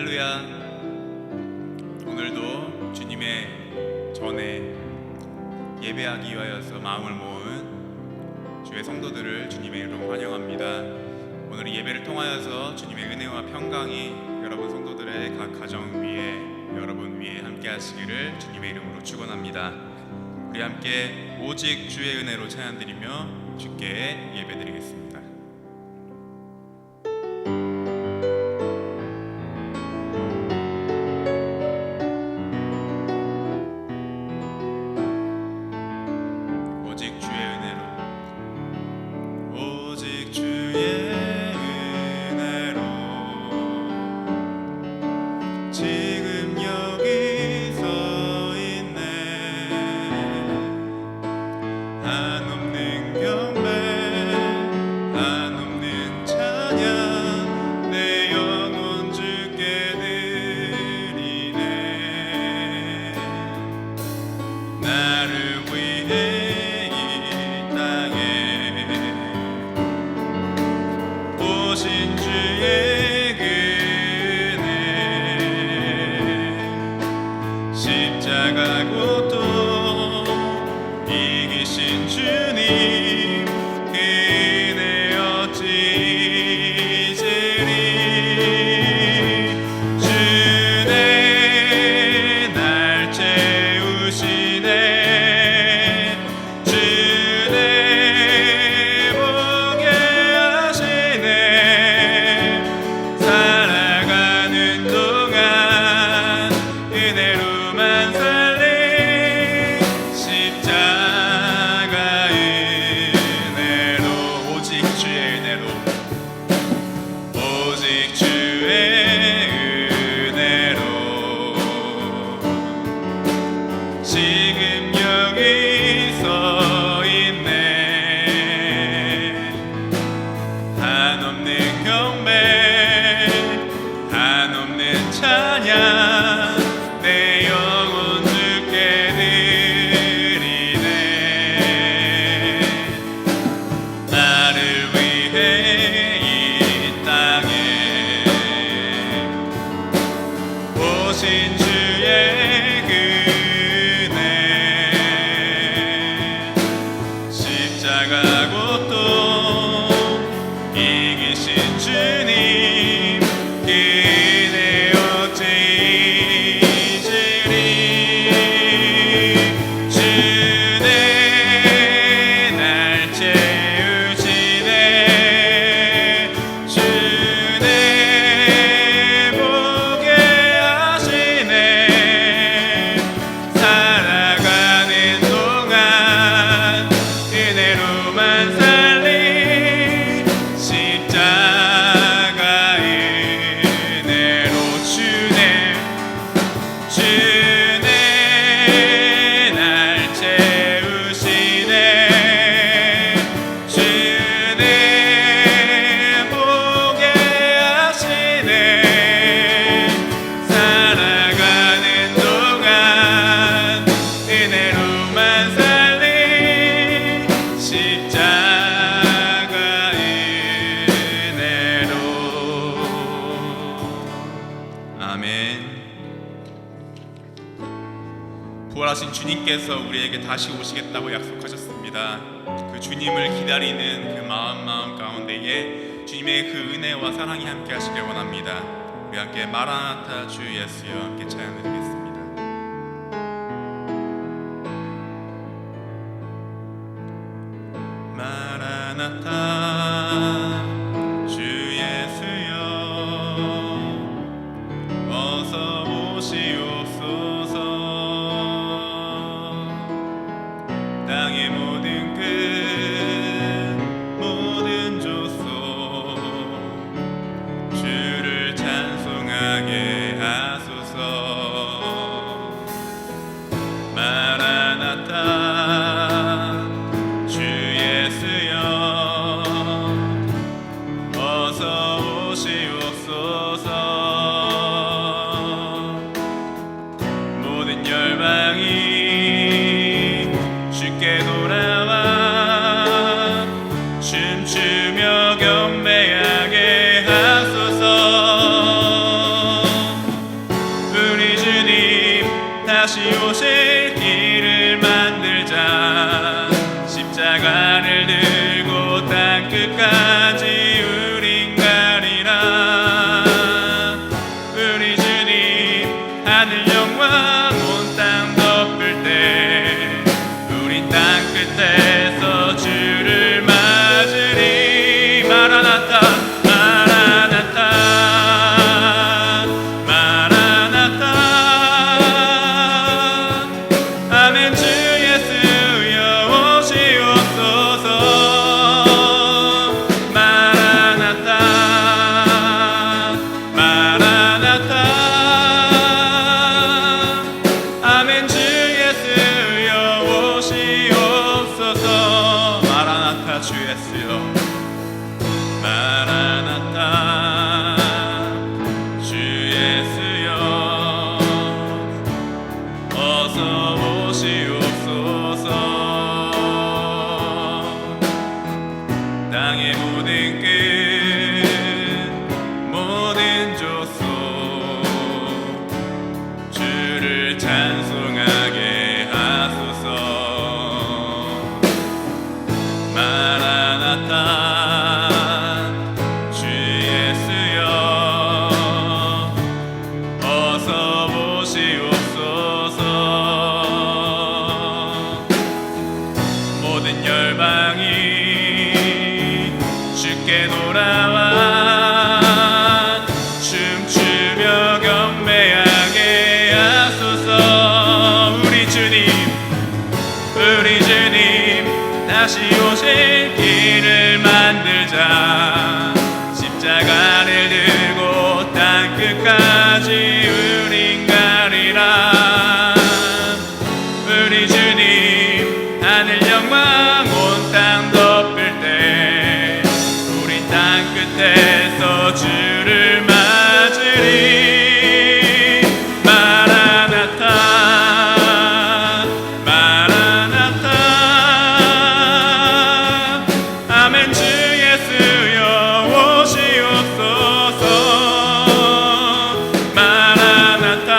할렐루야. 오늘도 주님의 전에 예배하기 위하여서 마음을 모은 주의 성도들을 주님의 이름으로 환영합니다. 오늘 이 예배를 통하여서 주님의 은혜와 평강이 여러분 성도들의 각 가정 위에, 여러분 위에 함께 하시기를 주님의 이름으로 축원합니다. 우리 함께 오직 주의 은혜로 찬양드리며 주께 예배드리겠습니다. 십자가고 또 이기신 주님 은혜 어찌 잊으리. 주네 날 채우시네. 주네 보게 하시네. 살아가는 동안 은혜로만 살리. 십자가 은혜로, 오직 주의 은혜로, 오직 주의 은혜로 지금 여기 서 있네. 한없는 경배, 한없는 찬양, 내 영혼 주께 드리네. 나를 위해 이 땅에 오신 주의 은혜. 십자가고 또 이기신 주님 은혜 어찌 잊으리. 주네 날 채우시네. 주네 보게 하시네. 살아가는 동안 은혜로만 살리. 십자가 은혜로 주네, 주네 날 채우시네. 주네 보게 하시네. 살아가는 동안 은혜로만 살리. 십자가 은혜로. 아멘. 부활하신 주님께서 우리에게 다시 오시겠다고 약속하셨습니다. 그 주님을 기다리는 그 마음 가운데에 주님의 그 은혜와 사랑이 함께 하시길 원합니다. 우리 함께 마라나타 주 예수여 함께 찬양드리겠습니다. 마라나타 주 예수여 어서 오시옵소서. 땅의 모든 끝, 모든 족속 주를 찬송하게 하소서. 마라나타 주 예수여 다시 오실 길을 만들자. 십자가를 들고 땅 끝까지 우린 가리라. 우리 주님 하늘 영광 온 땅 덮을 때 우린 땅 끝에서 주를 맞으리. 마라나타 마라나타 마라나타. 아멘. 주 예수여 오시옵소서. 마라나타 마라나타. 아멘. 주 예수여 오시옵소서. 마라나타 주 예수여. 마라나타 주 예수여 어서 오시옵소서. 땅의 모든 끝 모든 족속 주를 찬송하게 하소서. 마라나타 주 예수여 어서 오시옵소서. 모든 열방이 주께 돌아와 춤추며 경배하게 하소서. 우리 주님 다시 오실 길을 만들자. 십자가를 들고 땅 끝까지 우린 가리라. 우리 주님 하늘 영광 온 땅 덮을 때 우린 땅 끝에서 주를 맞으리. 마라나타 마라나타. 아멘. 주 예수여 오시옵소서. 마라나타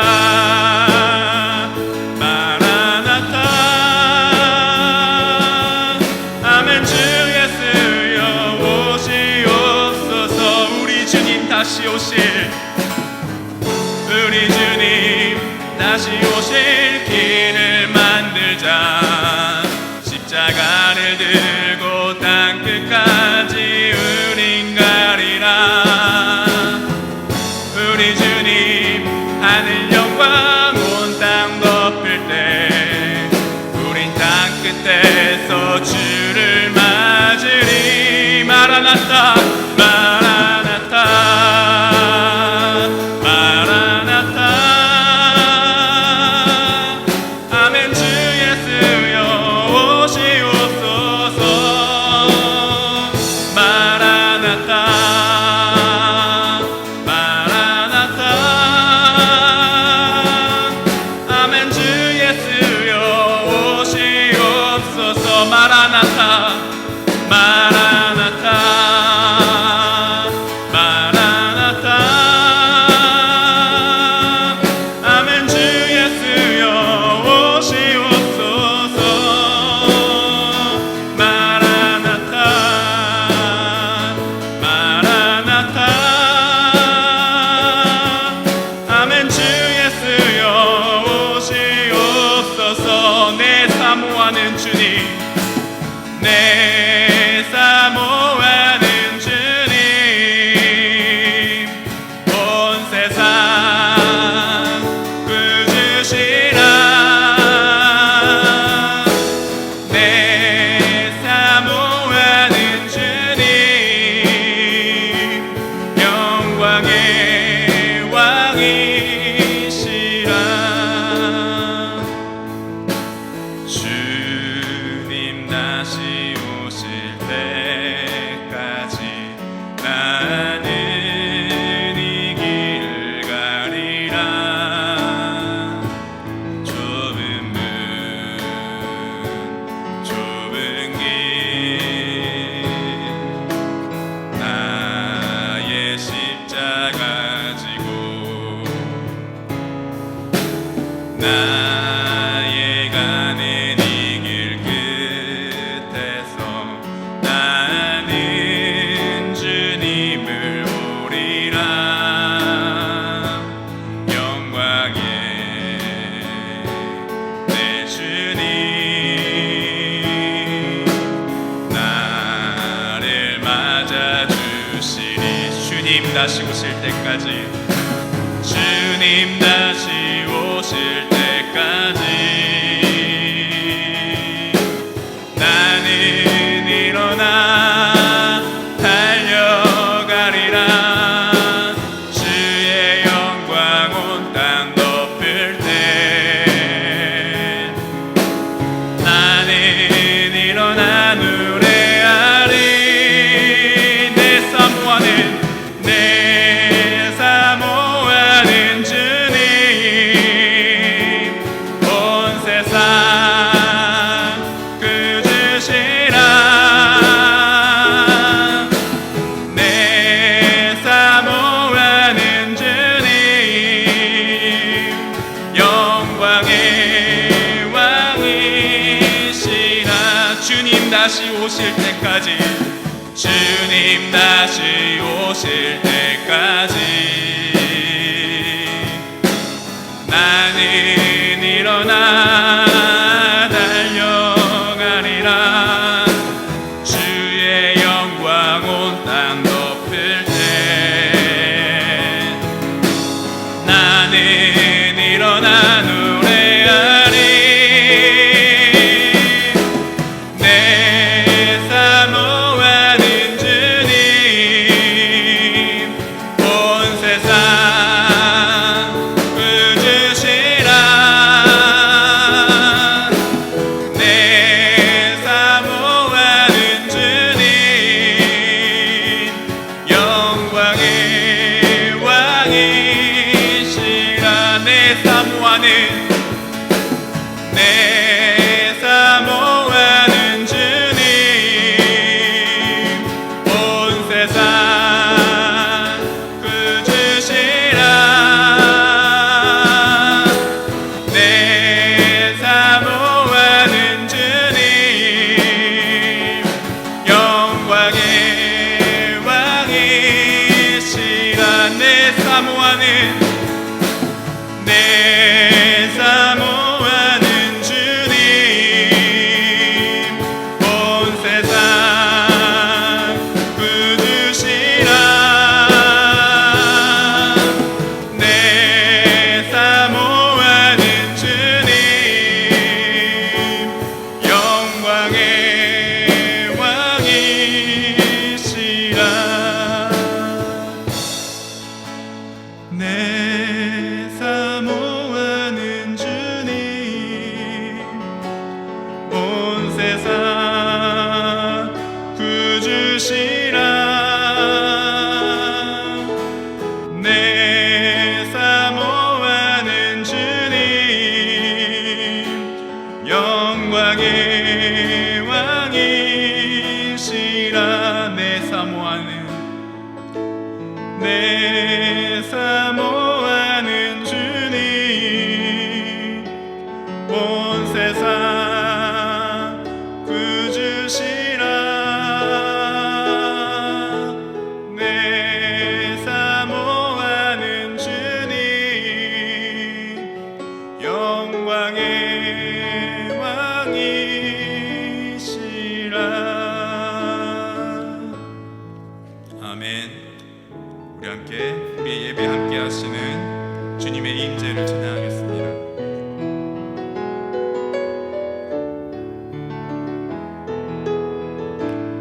마라나타. 아멘. 주 예수여 오시옵소서. 우리 주님 다시 오실 우리 주님 다시 오실 길을 만들자. 십자가를 들고 땅 끝까지 우린 가리라. 우리 주님 하늘 영광 온 땅 덮을 때 우린 땅 끝에서 주를 맞으리. 마라나타 마라나타 마라나타. 아멘. 주 예수여 오시옵소서. 마라나타 마라나타. 아멘. 주 예수여 오시옵소서. 마라나타 마라나타 마라나타. 아멘. 주 예수여 오시옵소서. 마라나타 마라나타. 아멘. 주 예수여 오시옵소서. 내 사모하는 주님 내 사모하는 주님 온 세상 꾸주시라. 내 사모하는 주님 영광의 왕이시라. 주님 다시 오실 때까지, 주님 다시 오실 때까지 나는 일어나 달려가리라. 주의 영광 온 땅 덮을 때 나는 일어나 노래하리. 내 사모하는 주님, 온 세상 그 주시라. 내 사모하는 주님, 영광의 왕이시라. 주님 다시 오실 때까지, 주님 다시 오실 때까지 나는 일어나 달려가리라. 주의 영광 온 땅 덮을 때 나는 일어나 노래하리. 내 사모하는 주님, 온 세상 그 주시라. 내 사모하는 주님, 영광의 왕이시라. 내 사모하는 주님, 온 세상 그 주시라. 내 사모하는 주님, 영광의 왕이시라. 내 사모하는 주님, 온 세상 그 주시라. 내 사모하는 주님, 영광의 왕이시라. 내 사모하는 주님, 온 세상 그 주시라. 내 사모하는 주님, 영광의 왕이시라. 내 사모하는 주님, 온 세상 그 주시라. 내 사모하는 주님, 영광의 왕이시라. 아멘. 우리 함께 우리의 예배 함께 하시는 주님의 임재를 찬양하겠습니다.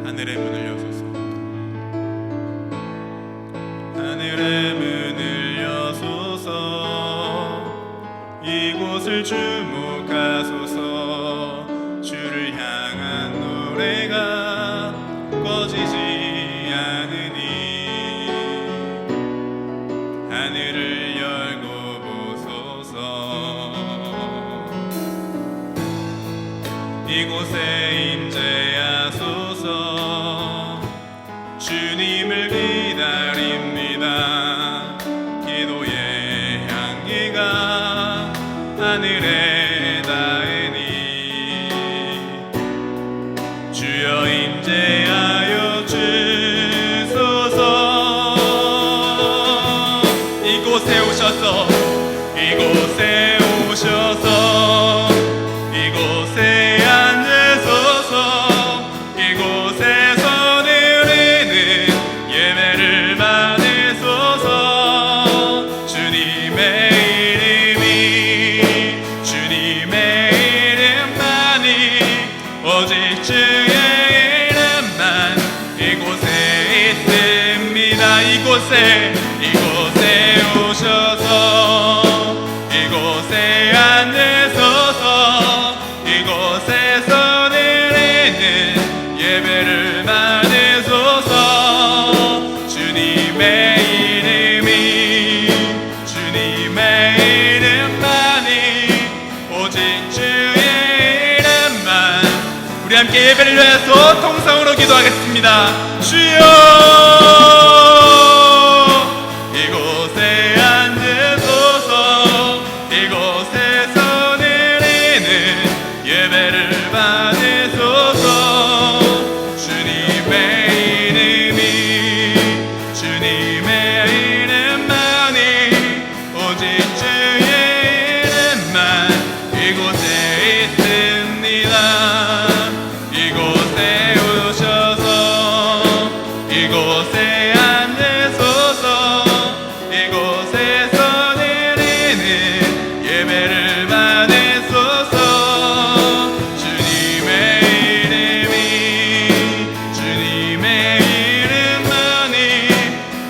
하늘의 문을 여소서, 하늘의 문을 여소서, 이곳을 주목하소서. 주를 향한 노래가 꺼지지 않으니 하늘을 열고 보소서. 이곳에 임재하소서. 주님을 기다립니다. 기도의 향기가 하늘에 닿으니 주여 임재하여 주소서. 이곳에 오셔서, 이곳에 오셔서, 이곳에 앉으소서. 이곳에서 드리는 예배를 오직 주의 이름만 이곳에 있습니다. 이곳에 오셔서 이곳에 앉으소서. 이곳에서 드리는 예배를 받으소서. 주님의 이름만이 오직 주의 이름만. 우리 함께 예배를 위해서 통성으로 기도하겠습니다. 주여, 이곳에 앉으소서. 이곳에서 드리는 예배를 받으소서. 주님의 이름만이 오직 주의 이름만 이곳에 있습니다. 이곳에 오셔서 이곳에 앉으소서. 이곳에서 드리는 예배를 받으소서. 주님의 이름만이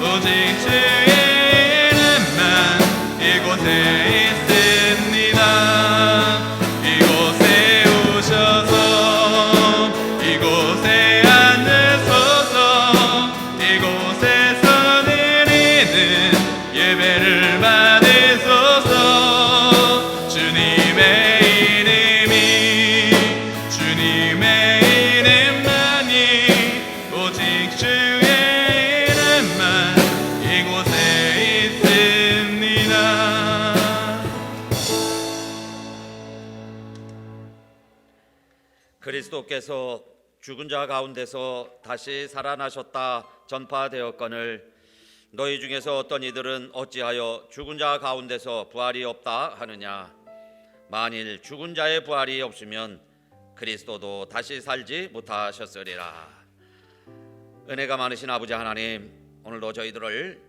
오직 주의 이름만 이곳에 있습니다. 이곳에 오셔서 이곳에 앉으소서. 이곳에서 드리는 예배를 받으소서. 주님의 이름만이 오직 주의 이름만 이곳에 있습니다. 그리스도께서 죽은 자 가운데서 다시 살아나셨다 전파되었거늘 너희 중에서 어떤 이들은 어찌하여 죽은 자 가운데서 부활이 없다 하느냐. 만일 죽은 자의 부활이 없으면 그리스도도 다시 살지 못하셨으리라. 은혜가 많으신 아버지 하나님, 오늘도 저희들을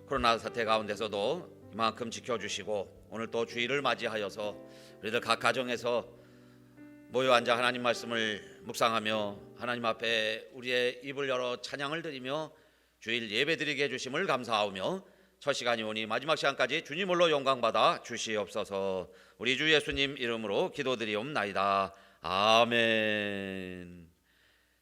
코로나 사태 가운데서도 이만큼 지켜주시고 오늘 또 주일을 맞이하여서 우리들 각 가정에서 모여 앉아 하나님 말씀을 묵상하며 하나님 앞에 우리의 입을 열어 찬양을 드리며 주일 예배드리게 해주심을 감사하며 첫 시간이 오니 마지막 시간까지 주님 홀로 영광받아 주시옵소서. 우리 주 예수님 이름으로 기도드리옵나이다. 아멘.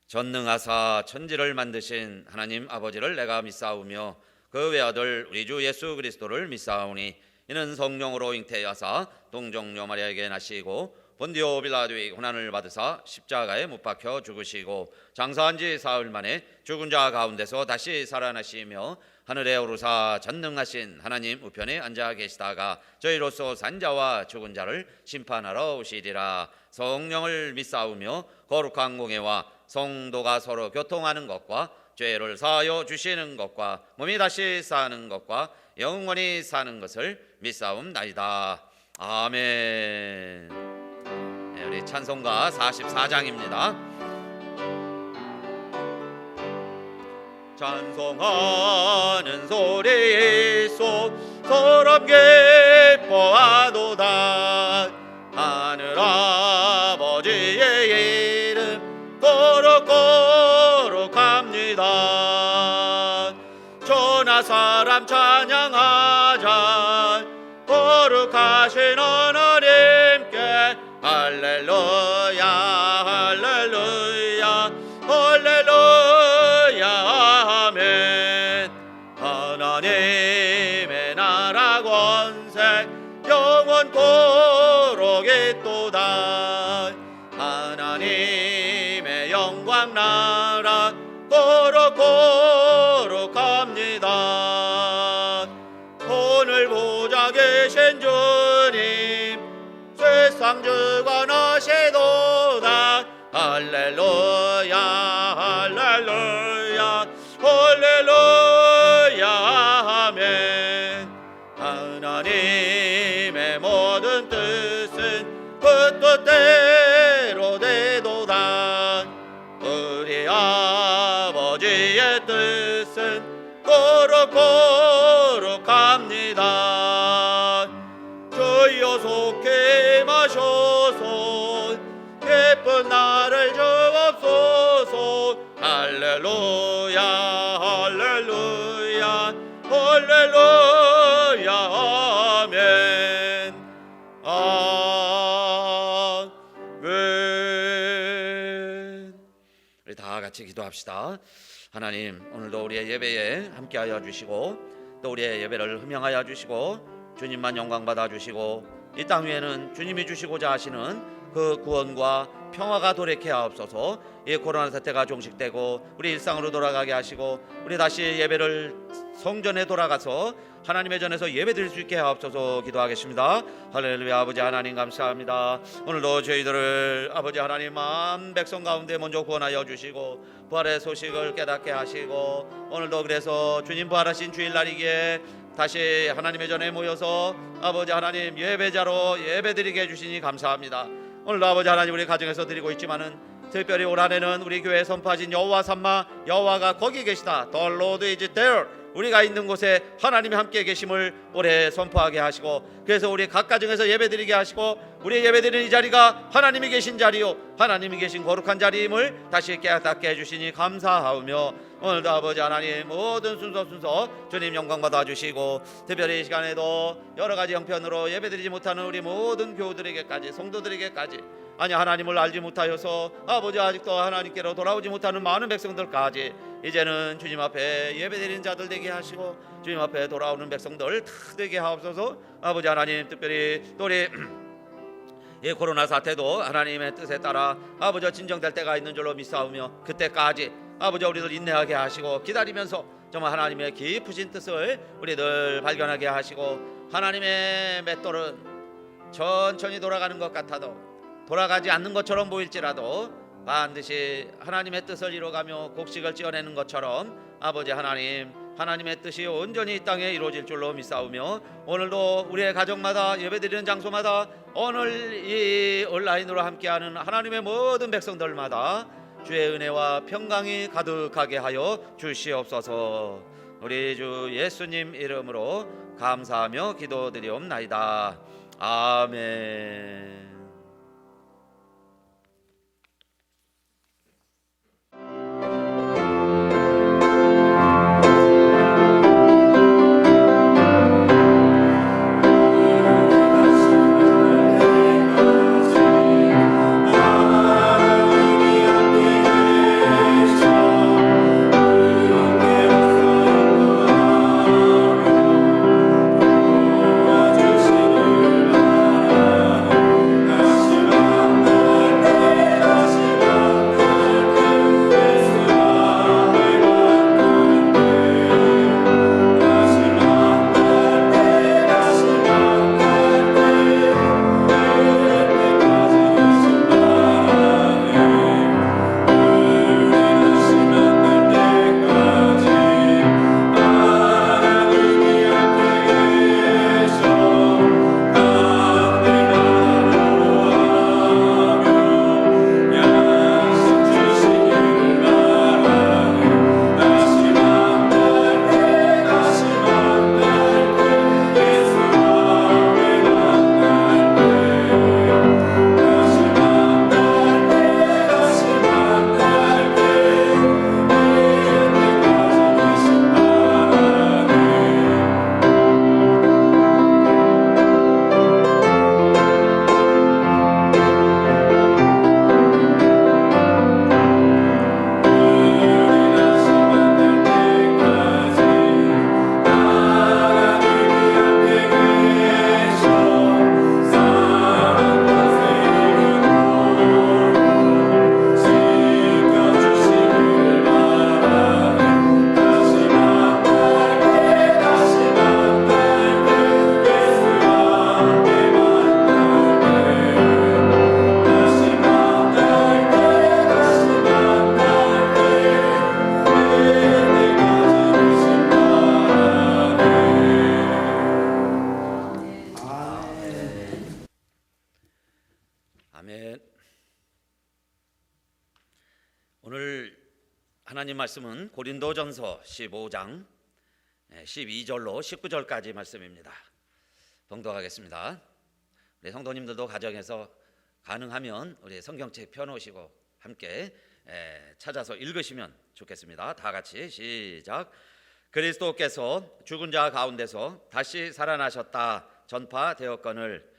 전능하사 천지를 만드신 하나님 아버지를 내가 믿사오며 그 외아들 우리 주 예수 그리스도를 믿사오니 이는 성령으로 잉태하사 동정녀 마리아에게 나시고 본디오 빌라도의 고난을 받으사 십자가에 못 박혀 죽으시고 장사한 지 사흘 만에 죽은 자 가운데서 다시 살아나시며 하늘에 오르사 전능하신 하나님 우편에 앉아 계시다가 저희로서 산 자와 죽은 자를 심판하러 오시리라. 성령을 믿사오며 거룩한 공회와 성도가 서로 교통하는 것과 죄를 사하여 주시는 것과 몸이 다시 사는 것과 영원히 사는 것을 믿사옵나이다. 아멘. 네, 우리 찬송가 44장입니다. 찬송하는 소리 속 서럽 기뻐하도다. 하늘 아버지의 이름 거룩거룩합니다. 천하 사람 찬양하자. 거룩하신 하나님께 할렐루야 할렐루야 할렐루야 아멘. 하나님의 나라 권세 영원토록 있도다. 하나님의 영광 나라 거룩거룩합니다. 오늘 보좌 계신 주님 세상 주관하시도다. 할렐루야 할렐루야 할렐루야 아멘. 하나님의 모든 뜻은 그 뜻대로 되도다. 우리 아버지의 뜻은 거룩거룩합니다. 주여 속히 마셔서 예쁜 나를 할렐루야 할렐루야 할렐루야 아멘 아멘. 우리 다 같이 기도합시다. 하나님, 오늘도 우리의 예배에 함께하여 주시고 또 우리의 예배를 흠양하여 주시고 주님만 영광 받아 주시고 이 땅 위에는 주님이 주시고자 하시는 그 구원과 평화가 도래케 하옵소서. 이 코로나 사태가 종식되고 우리 일상으로 돌아가게 하시고 우리 다시 예배를 성전에 돌아가서 하나님의 전에서 예배드릴 수 있게 하옵소서 기도하겠습니다. 할렐루야. 아버지 하나님 감사합니다. 오늘도 저희들을 아버지 하나님 만 백성 가운데 먼저 구원하여 주시고 부활의 소식을 깨닫게 하시고 오늘도 그래서 주님 부활하신 주일날이기에 다시 하나님의 전에 모여서 아버지 하나님 예배자로 예배드리게 해주시니 감사합니다. 오늘도 아버지 하나님 우리 가정에서 드리고 있지만은 특별히 올 한해는 우리 교회에 선포하신 여호와 삼마 여호와가 거기 계시다. The Lord is there. 우리가 있는 곳에 하나님이 함께 계심을 올해 선포하게 하시고 그래서 우리 각 가정에서 예배드리게 하시고 우리 예배드리는 이 자리가 하나님이 계신 자리요 하나님이 계신 거룩한 자리임을 다시 깨닫게 해주시니 감사하오며 오늘도 아버지 하나님 모든 순서 주님 영광 받아주시고 특별히 이 시간에도 여러가지 형편으로 예배드리지 못하는 우리 모든 교우들에게까지 성도들에게까지 아니 하나님을 알지 못하여서 아버지 아직도 하나님께로 돌아오지 못하는 많은 백성들까지 이제는 주님 앞에 예배드리는 자들 되게 하시고 주님 앞에 돌아오는 백성들 다 되게 하옵소서. 아버지 하나님 특별히 또 우리 이 코로나 사태도 하나님의 뜻에 따라 아버지 진정될 때가 있는 줄로 믿사오며 그때까지 아버지 우리들 인내하게 하시고 기다리면서 정말 하나님의 깊으신 뜻을 우리들 발견하게 하시고 하나님의 맷돌은 천천히 돌아가는 것 같아도 돌아가지 않는 것처럼 보일지라도 반드시 하나님의 뜻을 이루어가며 곡식을 찌어내는 것처럼 아버지 하나님 하나님의 뜻이 온전히 이 땅에 이루어질 줄로 믿사오며 오늘도 우리의 가정마다 예배드리는 장소마다 오늘 이 온라인으로 함께하는 하나님의 모든 백성들마다 주의 은혜와 평강이 가득하게 하여 주시옵소서. 우리 주 예수님 이름으로 감사하며 기도드리옵나이다. 아멘. 아멘. 오늘 하나님 말씀은 고린도전서 15장 12절로 19절까지 말씀입니다. 봉독하겠습니다. 우리 성도님들도 가정에서 가능하면 우리 성경책 펴놓으시고 함께 찾아서 읽으시면 좋겠습니다. 다 같이 시작. 그리스도께서 죽은 자 가운데서 다시 살아나셨다 전파되었거늘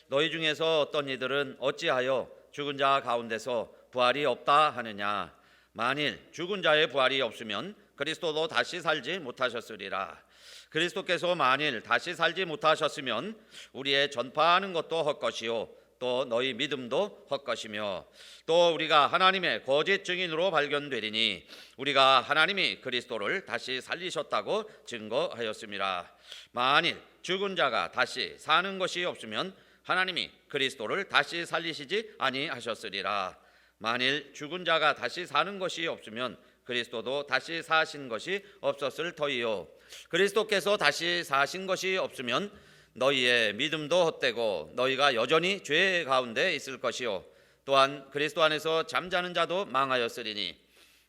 너희 중에서 어떤 이들은 어찌하여 죽은 자 가운데서 부활이 없다 하느냐. 만일 죽은 자의 부활이 없으면 그리스도도 다시 살지 못하셨으리라. 그리스도께서 만일 다시 살지 못하셨으면 우리의 전파하는 것도 헛것이요 또 너희 믿음도 헛것이며 또 우리가 하나님의 거짓 증인으로 발견되리니 우리가 하나님이 그리스도를 다시 살리셨다고 증거하였습니다. 만일 죽은 자가 다시 사는 것이 없으면 하나님이 그리스도를 다시 살리시지 아니하셨으리라. 만일 죽은 자가 다시 사는 것이 없으면 그리스도도 다시 사신 것이 없었을 터이요 그리스도께서 다시 사신 것이 없으면 너희의 믿음도 헛되고 너희가 여전히 죄 가운데 있을 것이요 또한 그리스도 안에서 잠자는 자도 망하였으리니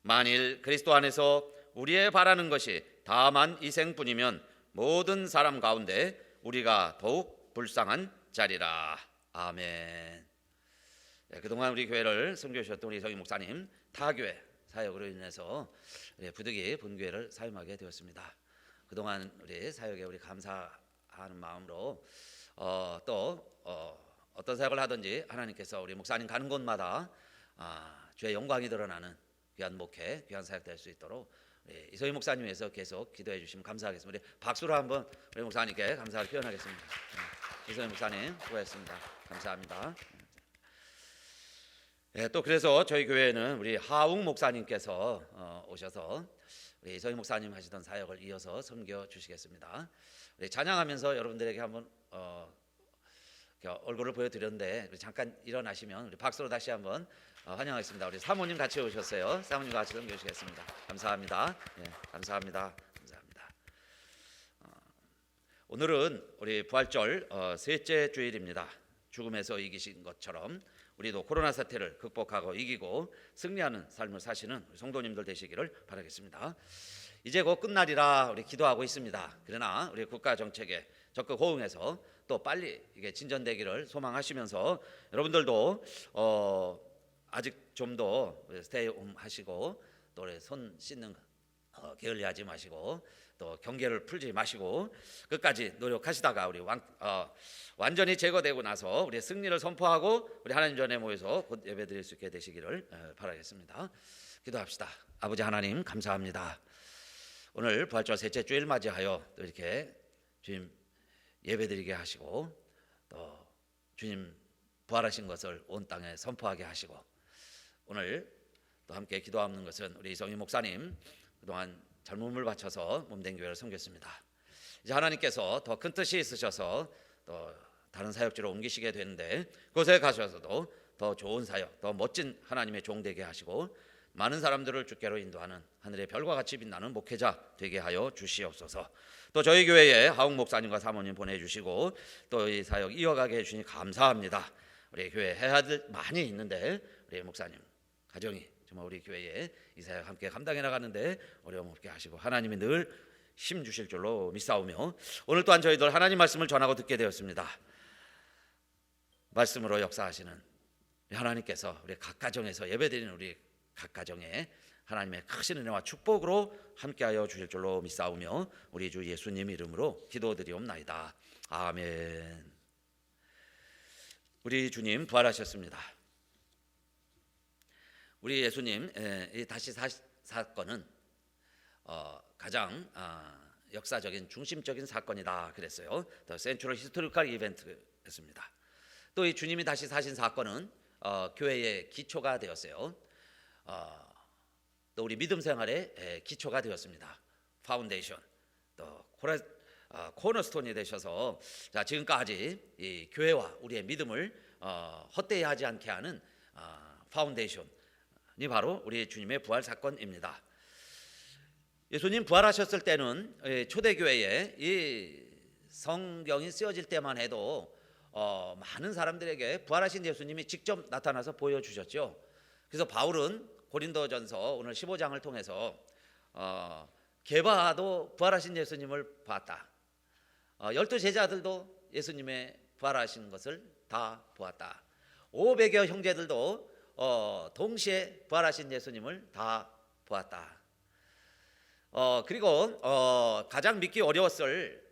만일 그리스도 안에서 우리의 바라는 것이 다만 이생뿐이면 모든 사람 가운데 우리가 더욱 불쌍한 자리라. 아멘. 그동안 우리 교회를 섬겨주셨던 우리 성희 목사님 타교회 사역으로 인해서 부득이 본교회를 사임하게 되었습니다. 그동안 우리 사역에 우리 감사하는 마음으로 어떤 사역을 하든지 하나님께서 우리 목사님 가는 곳마다 주의 영광이 드러나는 귀한 목회, 귀한 사역 될 수 있도록 이소희 목사님 위해서 계속 기도해 주시면 감사하겠습니다. 우리 박수로 한번 우리 목사님께 감사를 표현하겠습니다. 이소희 목사님 수고했습니다. 감사합니다. 또 그래서 저희 교회는 우리 하웅 목사님께서 오셔서 우리 이소희 목사님 하시던 사역을 이어서 섬겨 주시겠습니다. 우리 찬양하면서 여러분들에게 한번 얼굴을 보여드렸는데 잠깐 일어나시면 우리 박수로 다시 한번 환영하겠습니다. 우리 사모님 같이 오셨어요. 사모님 같이 섬겨주시겠습니다. 감사합니다. 감사합니다. 감사합니다. 오늘은 우리 부활절 셋째 주일입니다. 죽음에서 이기신 것처럼 우리도 코로나 사태를 극복하고 이기고 승리하는 삶을 사시는 우리 성도님들 되시기를 바라겠습니다. 이제 곧 끝날이라 우리 기도하고 있습니다. 그러나 우리 국가 정책에 적극 호응해서 또 빨리 이게 진전되기를 소망하시면서 여러분들도 아직 좀 더 스테이홈 하시고 또 손 씻는 게을리하지 마시고 또 경계를 풀지 마시고 끝까지 노력하시다가 우리 완전히 제거되고 나서 우리 승리를 선포하고 우리 하나님 전에 모여서 곧 예배드릴 수 있게 되시기를 바라겠습니다. 기도합시다. 아버지 하나님 감사합니다. 오늘 부활절 셋째 주일 맞이하여 또 이렇게 주님 예배드리게 하시고 또 주님 부활하신 것을 온 땅에 선포하게 하시고 오늘 또 함께 기도하는 것은 우리 이성희 목사님 그동안 젊음을 바쳐서 몸된 교회를 섬겼습니다. 이제 하나님께서 더 큰 뜻이 있으셔서 또 다른 사역지로 옮기시게 되는데 그곳에 가셔서도 더 좋은 사역, 더 멋진 하나님의 종 되게 하시고 많은 사람들을 주께로 인도하는 하늘의 별과 같이 빛나는 목회자 되게 하여 주시옵소서. 또 저희 교회에 하웅 목사님과 사모님 보내주시고 또 이 사역 이어가게 해주시니 감사합니다. 우리 교회 해야 될 많이 있는데 우리 목사님 가정이 정말 우리 교회에 이 사역 함께 감당해 나가는데 어려움 없게 하시고 하나님이 늘 힘 주실 줄로 믿사오며 오늘 또한 저희들 하나님 말씀을 전하고 듣게 되었습니다. 말씀으로 역사하시는 하나님께서 우리 각 가정에서 예배드리는 우리 각 가정에 하나님의 크신 은혜와 축복으로 함께하여 주실 줄로 믿사오며 우리 주 예수님 이름으로 기도드리옵나이다. 아멘. 우리 주님 부활하셨습니다. 우리 예수님 이 다시 사건은 가장 역사적인 중심적인 사건이다 그랬어요. 더 센트럴 히스토리컬 이벤트였습니다. 또 이 주님이 다시 사신 사건은 교회의 기초가 되었어요. 또 우리 믿음 생활의 기초가 되었습니다. 파운데이션, 또 코너스톤이 되셔서 자 지금까지 이 교회와 우리의 믿음을 헛되이 하지 않게 하는 파운데이션이 바로 우리 주님의 부활 사건입니다. 예수님 부활하셨을 때는 초대교회에 이 성경이 쓰여질 때만 해도 많은 사람들에게 부활하신 예수님이 직접 나타나서 보여주셨죠. 그래서 바울은 고린도전서 오늘 15장을 통해서 게바도 부활하신 예수님을 봤다. 12 제자들도 예수님의 부활하신 것을 다 보았다. 500여 형제들도 동시에 부활하신 예수님을 다 보았다. 그리고 가장 믿기 어려웠을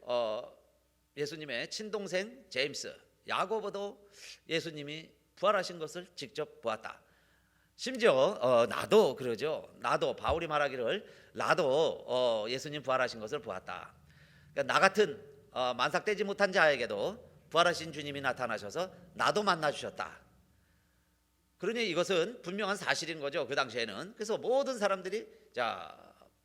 예수님의 친동생 제임스, 야고보도 예수님이 부활하신 것을 직접 보았다. 심지어 나도 그러죠. 나도 바울이 말하기를 나도 예수님 부활하신 것을 보았다. 그러니까 나 같은 만삭되지 못한 자에게도 부활하신 주님이 나타나셔서 나도 만나 주셨다. 그러니 이것은 분명한 사실인 거죠. 그 당시에는. 그래서 모든 사람들이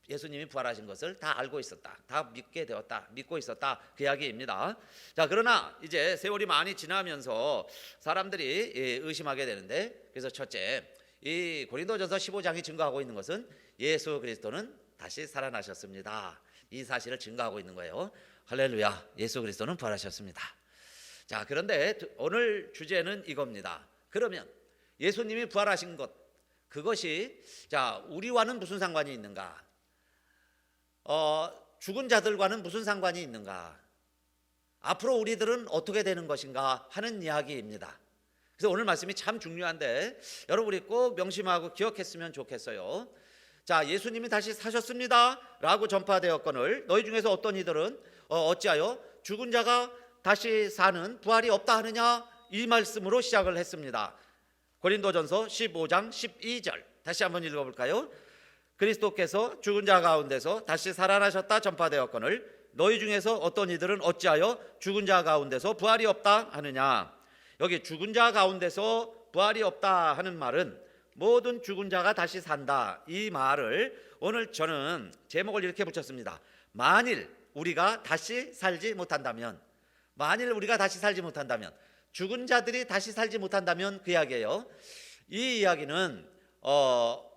예수님이 부활하신 것을 다 알고 있었다. 다 믿게 되었다. 믿고 있었다. 그 이야기입니다. 자, 그러나 이제 세월이 많이 지나면서 사람들이 의심하게 되는데, 그래서 첫째, 이 고린도전서 15장이 증거하고 있는 것은 예수 그리스도는 다시 살아나셨습니다. 이 사실을 증거하고 있는 거예요. 할렐루야. 예수 그리스도는 부활하셨습니다. 자, 그런데 오늘 주제는 이겁니다. 그러면 예수님이 부활하신 것, 그것이 우리와는 무슨 상관이 있는가? 죽은 자들과는 무슨 상관이 있는가? 앞으로 우리들은 어떻게 되는 것인가 하는 이야기입니다. 그래서 오늘 말씀이 참 중요한데 여러분이 꼭 명심하고 기억했으면 좋겠어요. 예수님이 다시 사셨습니다 라고 전파되었거늘 너희 중에서 어떤 이들은 어찌하여 죽은 자가 다시 사는 부활이 없다 하느냐, 이 말씀으로 시작을 했습니다. 고린도전서 15장 12절 다시 한번 읽어볼까요? 그리스도께서 죽은 자 가운데서 다시 살아나셨다 전파되었거늘 너희 중에서 어떤 이들은 어찌하여 죽은 자 가운데서 부활이 없다 하느냐. 여기 죽은 자 가운데서 부활이 없다 하는 말은 모든 죽은 자가 다시 산다, 이 말을 오늘 저는 제목을 이렇게 붙였습니다. 만일 우리가 다시 살지 못한다면, 만일 우리가 다시 살지 못한다면, 죽은 자들이 다시 살지 못한다면 그 이야기예요. 이 이야기는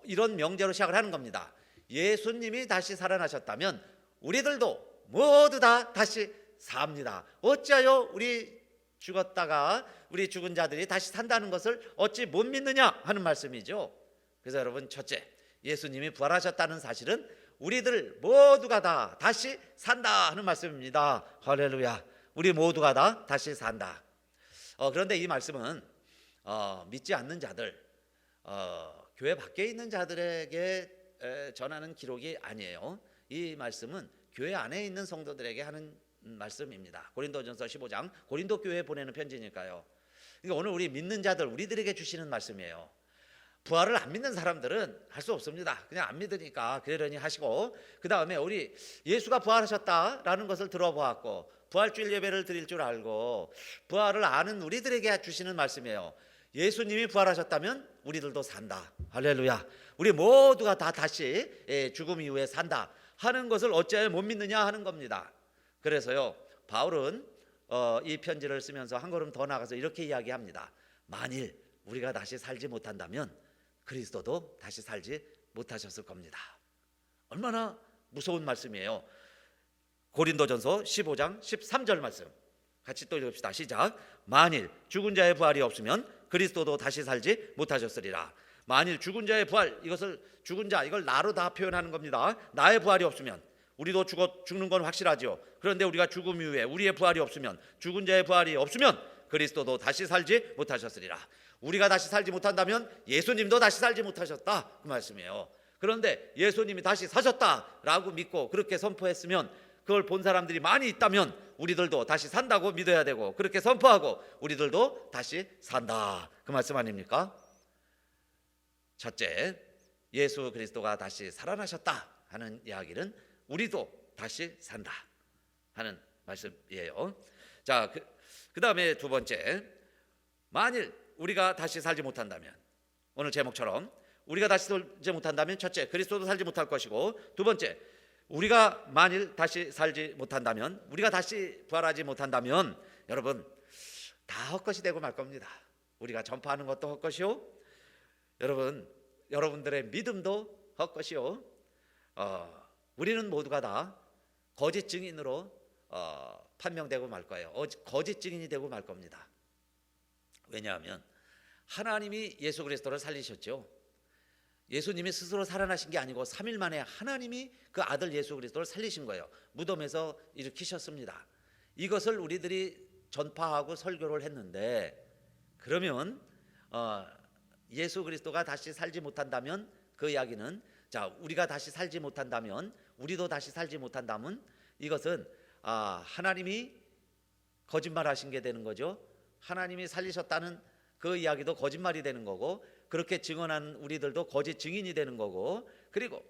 이런 명제로 시작을 하는 겁니다. 예수님이 다시 살아나셨다면 우리들도 모두 다 다시 삽니다. 어찌하여 우리 죽었다가 우리 죽은 자들이 다시 산다는 것을 어찌 못 믿느냐 하는 말씀이죠. 그래서 여러분, 첫째, 예수님이 부활하셨다는 사실은 우리들 모두가 다 다시 산다 하는 말씀입니다. 할렐루야. 우리 모두가 다 다시 산다. 그런데 이 말씀은 믿지 않는 자들, 교회 밖에 있는 자들에게 전하는 기록이 아니에요. 이 말씀은 교회 안에 있는 성도들에게 하는 말씀입니다. 고린도전서 15장, 고린도 교회에 보내는 편지니까요. 그러니까 오늘 우리 믿는 자들, 우리들에게 주시는 말씀이에요. 부활을 안 믿는 사람들은 할 수 없습니다. 그냥 안 믿으니까 그러려니 하시고, 그 다음에 우리 예수가 부활하셨다라는 것을 들어보았고 부활주일 예배를 드릴 줄 알고 부활을 아는 우리들에게 주시는 말씀이에요. 예수님이 부활하셨다면 우리들도 산다. 할렐루야. 우리 모두가 다 다시 죽음 이후에 산다 하는 것을 어찌하여 못 믿느냐 하는 겁니다. 그래서요, 바울은 이 편지를 쓰면서 한 걸음 더 나가서 이렇게 이야기합니다. 만일 우리가 다시 살지 못한다면 그리스도도 다시 살지 못하셨을 겁니다. 얼마나 무서운 말씀이에요. 고린도전서 15장 13절 말씀 같이 또 읽읍시다. 시작. 만일 죽은 자의 부활이 없으면 그리스도도 다시 살지 못하셨으리라. 만일 죽은 자의 부활, 이것을 죽은 자, 이걸 나로 다 표현하는 겁니다. 나의 부활이 없으면 우리도 죽는 건 확실하죠. 그런데 우리가 죽음 이후에 우리의 부활이 없으면, 죽은 자의 부활이 없으면 그리스도도 다시 살지 못하셨으리라. 우리가 다시 살지 못한다면 예수님도 다시 살지 못하셨다, 그 말씀이에요. 그런데 예수님이 다시 사셨다라고 믿고 그렇게 선포했으면, 그걸 본 사람들이 많이 있다면 우리들도 다시 산다고 믿어야 되고, 그렇게 선포하고 우리들도 다시 산다, 그 말씀 아닙니까? 첫째, 예수 그리스도가 다시 살아나셨다 하는 이야기는 우리도 다시 산다 하는 말씀이에요. 자, 그 다음에 두 번째, 만일 우리가 다시 살지 못한다면, 오늘 제목처럼 우리가 다시 살지 못한다면 첫째, 그리스도도 살지 못할 것이고, 두 번째, 우리가 만일 다시 살지 못한다면, 우리가 다시 부활하지 못한다면 여러분 다 헛것이 되고 말 겁니다. 우리가 전파하는 것도 헛것이요, 여러분들의 믿음도 헛것이요, 우리는 모두가 다 거짓 증인으로 판명되고 말 거예요. 거짓 증인이 되고 말 겁니다. 왜냐하면 하나님이 예수 그리스도를 살리셨죠. 예수님이 스스로 살아나신 게 아니고 3일 만에 하나님이 그 아들 예수 그리스도를 살리신 거예요. 무덤에서 일으키셨습니다. 이것을 우리들이 전파하고 설교를 했는데, 그러면 예수 그리스도가 다시 살지 못한다면 그 이야기는, 자, 우리가 다시 살지 못한다면, 우리도 다시 살지 못한다면 이것은 하나님이 거짓말하신 게 되는 거죠. 하나님이 살리셨다는 그 이야기도 거짓말이 되는 거고, 그렇게 증언한 우리들도 거짓 증인이 되는 거고, 그리고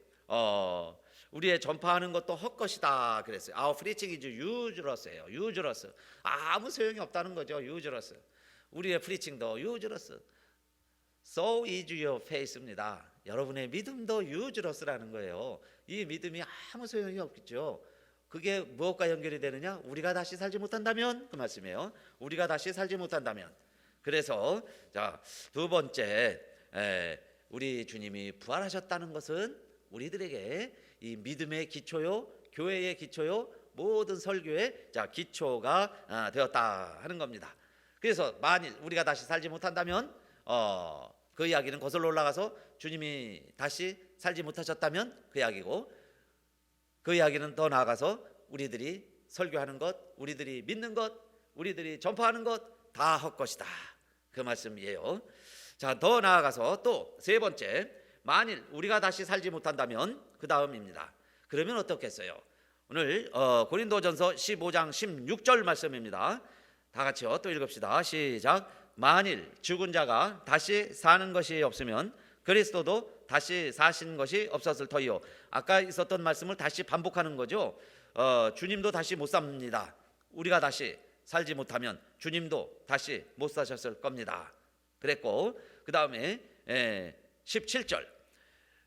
우리의 전파하는 것도 헛것이다 그랬어요. Our preaching is useless예요. useless. 아무 소용이 없다는 거죠. useless. 우리의 preaching도 useless. So is your faith입니다. 여러분의 믿음도 useless라는 거예요. 이 믿음이 아무 소용이 없겠죠. 그게 무엇과 연결이 되느냐? 우리가 다시 살지 못한다면, 그 말씀이에요. 우리가 다시 살지 못한다면. 그래서 자, 두 번째, 우리 주님이 부활하셨다는 것은 우리들에게 이 믿음의 기초요, 교회의 기초요, 모든 설교의 기초가 되었다 하는 겁니다. 그래서 만일 우리가 다시 살지 못한다면 그 이야기는 거슬러 올라가서 주님이 다시 살지 못하셨다면 그 이야기고, 그 이야기는 더 나아가서 우리들이 설교하는 것, 우리들이 믿는 것, 우리들이 전파하는 것 다 헛것이다 그 말씀이에요. 자, 더 나아가서 또 세 번째, 만일 우리가 다시 살지 못한다면 그 다음입니다. 그러면 어떻겠어요? 오늘 고린도전서 15장 16절 말씀입니다. 다 같이요 또 읽읍시다. 시작. 만일 죽은 자가 다시 사는 것이 없으면 그리스도도 다시 사신 것이 없었을 터이요. 아까 있었던 말씀을 다시 반복하는 거죠. 주님도 다시 못 삽니다. 우리가 다시 살지 못하면 주님도 다시 못 사셨을 겁니다. 그랬고, 그 다음에 17절,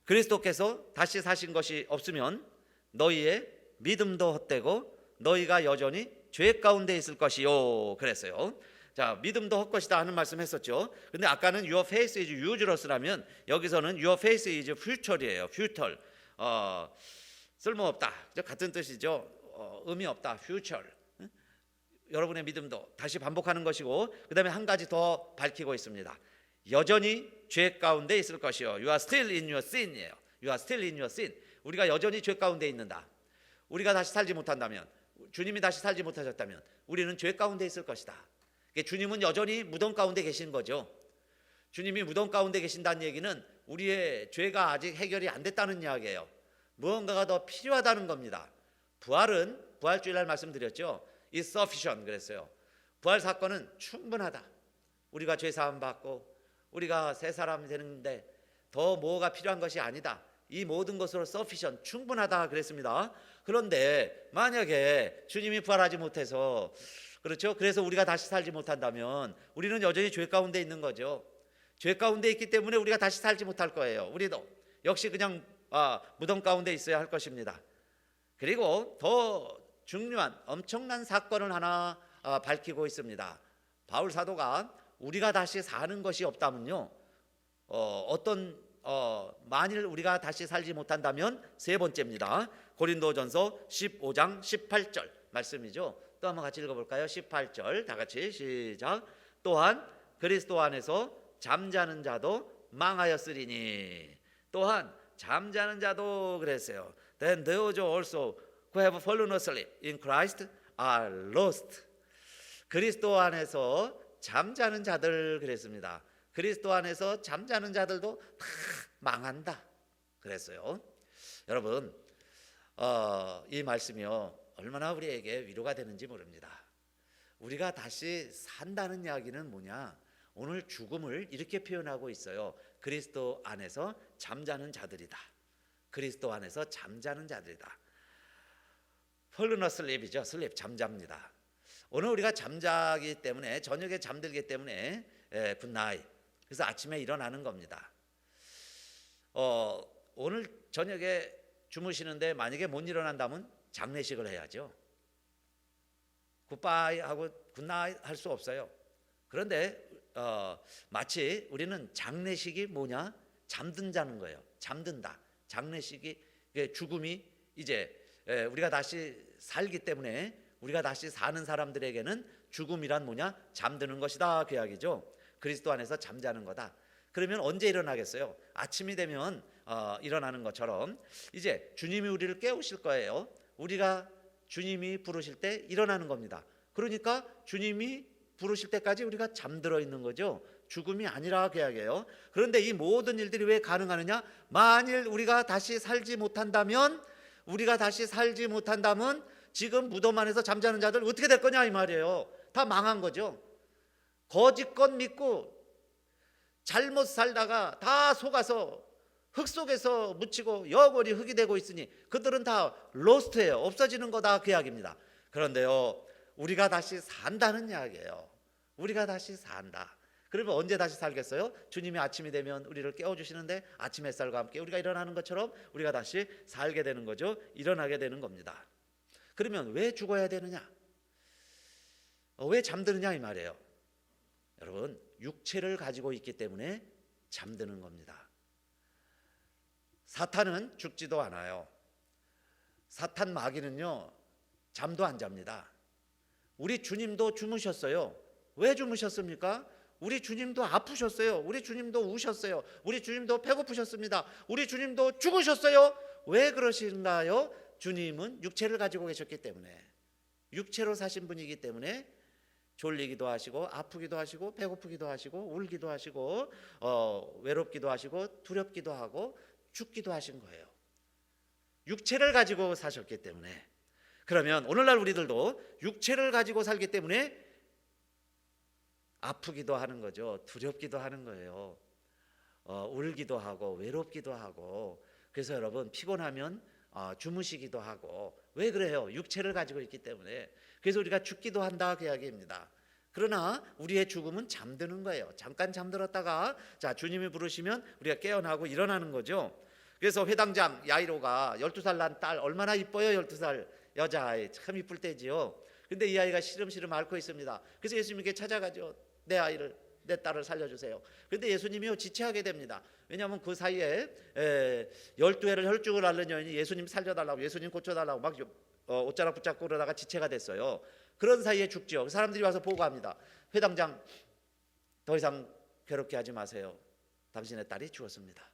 그리스도께서 다시 사신 것이 없으면 너희의 믿음도 헛되고 너희가 여전히 죄 가운데 있을 것이요 그랬어요. 자, 믿음도 헛것이다 하는 말씀 했었죠. 근데 아까는 your faith is useless라면 여기서는 your faith is future이에요. future. 쓸모없다. 같은 뜻이죠. 의미 없다. future. 여러분의 믿음도 다시 반복하는 것이고, 그 다음에 한 가지 더 밝히고 있습니다. 여전히 죄 가운데 있을 것이요. You are still in your sin이에요. You are still in your sin. 우리가 여전히 죄 가운데 있는다. 우리가 다시 살지 못한다면, 주님이 다시 살지 못하셨다면 우리는 죄 가운데 있을 것이다. 주님은 여전히 무덤 가운데 계신 거죠. 주님이 무덤 가운데 계신다는 얘기는 우리의 죄가 아직 해결이 안 됐다는 이야기예요. 무언가가 더 필요하다는 겁니다. 부활은, 부활주일날 말씀드렸죠. It's sufficient 그랬어요. 부활 사건은 충분하다. 우리가 죄 사함 받고 우리가 새 사람이 되는데 더 뭐가 필요한 것이 아니다. 이 모든 것으로 sufficient, 충분하다 그랬습니다. 그런데 만약에 주님이 부활하지 못해서, 그렇죠, 그래서 우리가 다시 살지 못한다면 우리는 여전히 죄 가운데 있는 거죠. 죄 가운데 있기 때문에 우리가 다시 살지 못할 거예요. 우리도 역시 그냥 무덤 가운데 있어야 할 것입니다. 그리고 더 중요한 엄청난 사건을 하나 밝히고 있습니다. 바울 사도가 우리가 다시 사는 것이 없다면요, 만일 우리가 다시 살지 못한다면 세 번째입니다. 고린도전서 15장 18절 말씀이죠. 또 한번 같이 읽어볼까요? 18절 다 같이 시작. 또한 그리스도 안에서 잠자는 자도 망하였으리니. 또한 잠자는 자도 그랬어요. Then those also who have fallen asleep in Christ are lost. 그리스도 안에서 잠자는 자들 그랬습니다. 그리스도 안에서 잠자는 자들도 다 망한다 그랬어요. 여러분, 이 말씀이요 얼마나 우리에게 위로가 되는지 모릅니다. 우리가 다시 산다는 이야기는 뭐냐? 오늘 죽음을 이렇게 표현하고 있어요. 그리스도 안에서 잠자는 자들이다. 그리스도 안에서 잠자는 자들이다. fallen asleep이죠. sleep, 잠잡니다. 오늘 우리가 잠자기 때문에, 저녁에 잠들기 때문에 굿나잇. 그래서 아침에 일어나는 겁니다. 오늘 저녁에 주무시는데 만약에 못 일어난다면 장례식을 해야죠. 굿바이 하고 굿나잇 할 수 없어요. 그런데 마치 우리는 장례식이 뭐냐? 잠든다는 거예요. 잠든다. 장례식이, 죽음이 이제 우리가 다시 살기 때문에, 우리가 다시 사는 사람들에게는 죽음이란 뭐냐? 잠드는 것이다 그 이야기죠. 그리스도 안에서 잠자는 거다. 그러면 언제 일어나겠어요? 아침이 되면 일어나는 것처럼 이제 주님이 우리를 깨우실 거예요. 우리가 주님이 부르실 때 일어나는 겁니다. 그러니까 주님이 부르실 때까지 우리가 잠들어 있는 거죠. 죽음이 아니라 그 이야기예요. 그런데 이 모든 일들이 왜 가능하느냐? 만일 우리가 다시 살지 못한다면 지금 무덤 안에서 잠자는 자들 어떻게 될 거냐 이 말이에요. 다 망한 거죠. 거짓것 믿고 잘못 살다가 다 속아서 흙 속에서 묻히고 영원히 흙이 되고 있으니 그들은 다 로스트예요. 없어지는 거다 그 이야기입니다. 그런데요, 우리가 다시 산다는 이야기예요. 우리가 다시 산다. 그러면 언제 다시 살겠어요? 주님이 아침이 되면 우리를 깨워주시는데 아침 햇살과 함께 우리가 일어나는 것처럼 우리가 다시 살게 되는 거죠. 일어나게 되는 겁니다. 그러면 왜 죽어야 되느냐? 왜 잠드느냐 이 말이에요. 여러분, 육체를 가지고 있기 때문에 잠드는 겁니다. 사탄은 죽지도 않아요. 사탄 마귀는요, 잠도 안 잡니다. 우리 주님도 주무셨어요. 왜 주무셨습니까? 우리 주님도 아프셨어요. 우리 주님도 우셨어요. 우리 주님도 배고프셨습니다. 우리 주님도 죽으셨어요. 왜 그러신가요? 주님은 육체를 가지고 계셨기 때문에, 육체로 사신 분이기 때문에 졸리기도 하시고 아프기도 하시고 배고프기도 하시고 울기도 하시고 외롭기도 하시고 두렵기도 하고 죽기도 하신 거예요. 육체를 가지고 사셨기 때문에. 그러면 오늘날 우리들도 육체를 가지고 살기 때문에 아프기도 하는 거죠. 두렵기도 하는 거예요. 울기도 하고 외롭기도 하고. 그래서 여러분, 피곤하면 주무시기도 하고. 왜 그래요? 육체를 가지고 있기 때문에. 그래서 우리가 죽기도 한다 그 이야기입니다. 그러나 우리의 죽음은 잠드는 거예요. 잠깐 잠들었다가 자, 주님이 부르시면 우리가 깨어나고 일어나는 거죠. 그래서 회당장 야이로가 12살 난 딸 얼마나 이뻐요. 12살 여자아이 참 이쁠 때지요. 근데 이 아이가 시름시름 앓고 있습니다. 그래서 예수님께 찾아가죠. 내 아이를, 내 딸을 살려주세요. 그런데 예수님이요, 지체하게 됩니다. 왜냐하면 그 사이에 12회를 혈증을 앓는 여인이 예수님 살려달라고, 예수님 고쳐달라고 막 옷자락 붙잡고 그러다가 지체가 됐어요. 그런 사이에 죽죠. 사람들이 와서 보고합니다. 회당장, 더 이상 괴롭게 하지 마세요. 당신의 딸이 죽었습니다.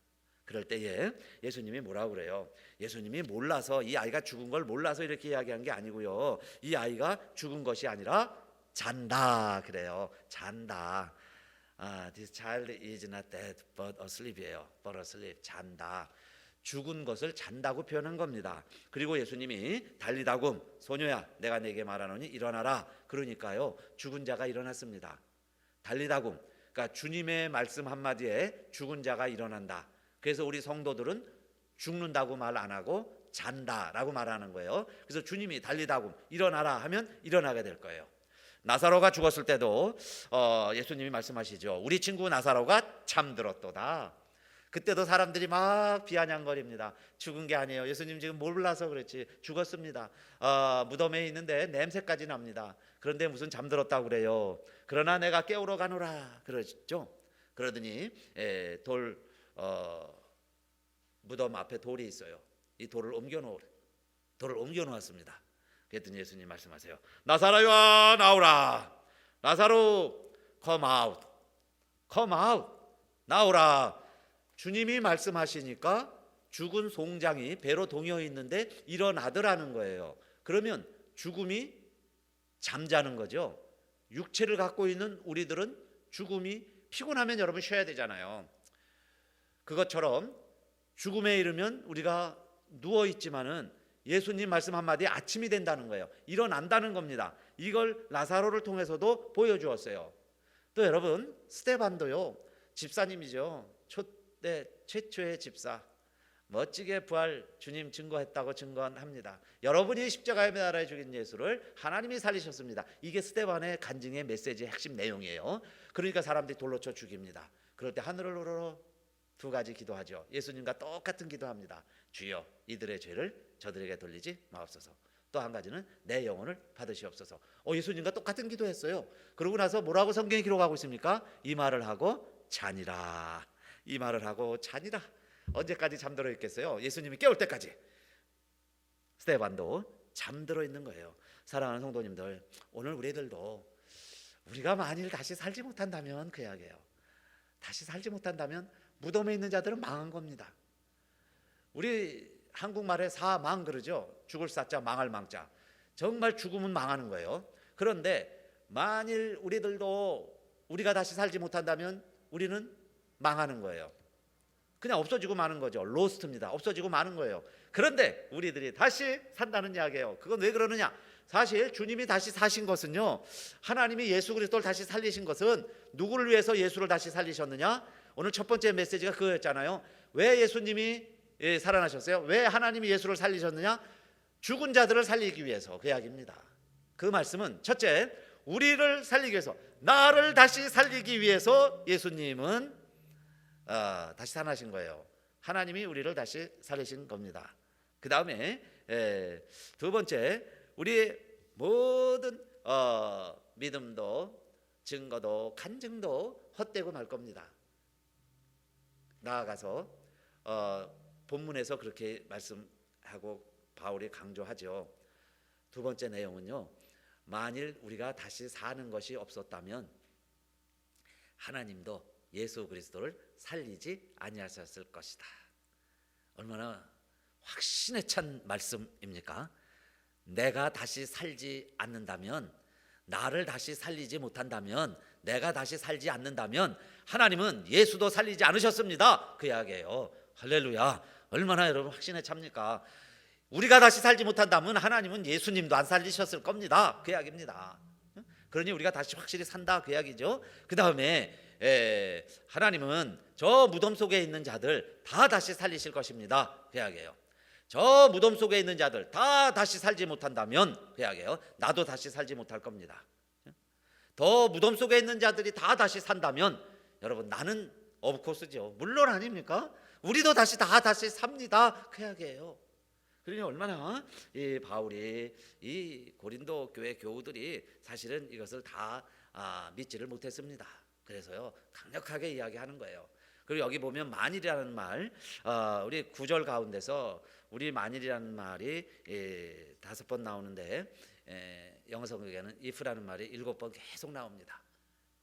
그럴 때에 예수님이 뭐라고 그래요? 예수님이 몰라서, 이 아이가 죽은 걸 몰라서 이렇게 이야기한 게 아니고요, 이 아이가 죽은 것이 아니라 잔다 그래요. 잔다. This child is not dead but asleep이에요. but asleep. 잔다. 죽은 것을 잔다고 표현한 겁니다. 그리고 예수님이 달리다굼, 소녀야 내가 네게 말하노니 일어나라. 그러니까요, 죽은 자가 일어났습니다. 달리다굼, 그러니까 주님의 말씀 한마디에 죽은 자가 일어난다. 그래서 우리 성도들은 죽는다고 말 안 하고 잔다라고 말하는 거예요. 그래서 주님이 달리다굼, 일어나라 하면 일어나게 될 거예요. 나사로가 죽었을 때도 예수님이 말씀하시죠. 우리 친구 나사로가 잠들었도다. 그때도 사람들이 막 비아냥거립니다. 죽은 게 아니에요. 예수님 지금 몰라서 그렇지 죽었습니다. 무덤에 있는데 냄새까지 납니다. 그런데 무슨 잠들었다고 그래요. 그러나 내가 깨우러 가노라 그러죠. 그러더니 무덤 앞에 돌이 있어요. 이 돌을 옮겨놓았습니다. 그랬더니 예수님 말씀하세요. 나사로야 나오라. 나사로 come out. come out. 나오라. 주님이 말씀하시니까 죽은 송장이 배로 동여 있는데 일어나더라는 거예요. 그러면 죽음이 잠자는 거죠. 육체를 갖고 있는 우리들은 죽음이 피곤하면 여러분 쉬어야 되잖아요. 그것처럼 죽음에 이르면 우리가 누워 있지만은 예수님 말씀 한마디에 아침이 된다는 거예요. 일어난다는 겁니다. 이걸 나사로를 통해서도 보여주었어요. 또 여러분, 스데반도요, 집사님이죠. 초대 최초의 집사, 멋지게 부활 주님 증거했다고 증거합니다. 여러분이 십자가에 매달아 죽인 예수를 하나님이 살리셨습니다. 이게 스데반의 간증의 메시지의 핵심 내용이에요. 그러니까 사람들이 돌로 쳐 죽입니다. 그럴 때 하늘을 우러러 두 가지 기도하죠. 예수님과 똑같은 기도합니다. 주여 이들의 죄를 저들에게 돌리지 마옵소서. 또 한 가지는 내 영혼을 받으시옵소서. 예수님과 똑같은 기도했어요. 그러고 나서 뭐라고 성경에 기록하고 있습니까? 이 말을 하고 자니라. 이 말을 하고 자니라. 언제까지 잠들어 있겠어요? 예수님이 깨울 때까지. 스데반도 잠들어 있는 거예요. 사랑하는 성도님들, 오늘 우리들도 우리가 만일 다시 살지 못한다면 그 이야기예요. 다시 살지 못한다면 무덤에 있는 자들은 망한 겁니다. 우리 한국말에 사망 그러죠. 죽을 사자 망할 망자. 정말 죽으면 망하는 거예요. 그런데 만일 우리들도 우리가 다시 살지 못한다면 우리는 망하는 거예요. 그냥 없어지고 마는 거죠. 로스트입니다. 없어지고 마는 거예요. 그런데 우리들이 다시 산다는 이야기예요. 그건 왜 그러느냐? 사실 주님이 다시 사신 것은요, 하나님이 예수 그리스도를 다시 살리신 것은 누구를 위해서 예수를 다시 살리셨느냐? 오늘 첫 번째 메시지가 그거였잖아요. 왜 예수님이 살아나셨어요? 왜 하나님이 예수를 살리셨느냐? 죽은 자들을 살리기 위해서. 그 이야기입니다. 그 말씀은 첫째, 우리를 살리기 위해서, 나를 다시 살리기 위해서 예수님은 다시 살아나신 거예요. 하나님이 우리를 다시 살리신 겁니다. 그 다음에 두 번째, 우리의 모든 믿음도 증거도 간증도 헛되고 말 겁니다. 나아가서 본문에서 그렇게 말씀하고 바울이 강조하죠. 두 번째 내용은요, 만일 우리가 다시 사는 것이 없었다면 하나님도 예수 그리스도를 살리지 아니하셨을 것이다. 얼마나 확신에 찬 말씀입니까? 내가 다시 살지 않는다면, 나를 다시 살리지 못한다면, 내가 다시 살지 않는다면 하나님은 예수도 살리지 않으셨습니다. 그 이야기예요. 할렐루야. 얼마나 여러분 확신에 찹니까? 우리가 다시 살지 못한다면 하나님은 예수님도 안 살리셨을 겁니다. 그 이야기입니다. 그러니 우리가 다시 확실히 산다, 그 이야기죠. 그 다음에 하나님은 저 무덤 속에 있는 자들 다 다시 살리실 것입니다. 그 이야기예요. 저 무덤 속에 있는 자들 다 다시 살지 못한다면, 그 이야기예요, 나도 다시 살지 못할 겁니다. 더 무덤 속에 있는 자들이 다 다시 산다면 여러분, 나는 오브코스죠. 물론 아닙니까? 우리도 다시 삽니다. 그 이야기예요. 그러니 얼마나 이 바울이, 이 고린도 교회 교우들이 사실은 이것을 다 믿지를 못했습니다. 그래서요, 강력하게 이야기하는 거예요. 그리고 여기 보면 만일이라는 말, 우리 9절 가운데서 우리 만일이라는 말이 5번 나오는데, 영어 성경에는 if라는 말이 7번 계속 나옵니다.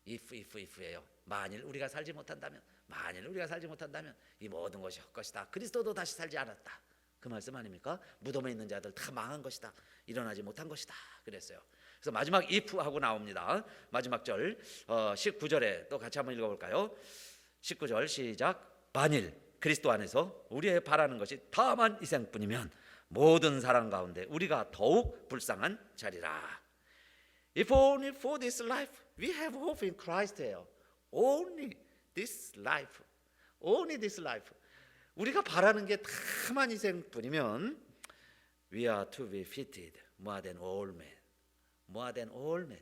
if예요. 만일 우리가 살지 못한다면, 만일 우리가 살지 못한다면 이 모든 것이 헛것이다. 그리스도도 다시 살지 않았다. 그 말씀 아닙니까? 무덤에 있는 자들 다 망한 것이다. 일어나지 못한 것이다. 그랬어요. 그래서 마지막 if 하고 나옵니다. 마지막 절 19절에 또 같이 한번 읽어볼까요? 19절 시작. 만일 그리스도 안에서 우리의 바라는 것이 다만 이 생뿐이면 모든 사람 가운데 우리가 더욱 불쌍한 자리라. If only for this life we have hope in Christ예요. Only this life. Only this life. 우리가 바라는 게 다만 이 생뿐이면 we are to be fitted more than all men. more than all men.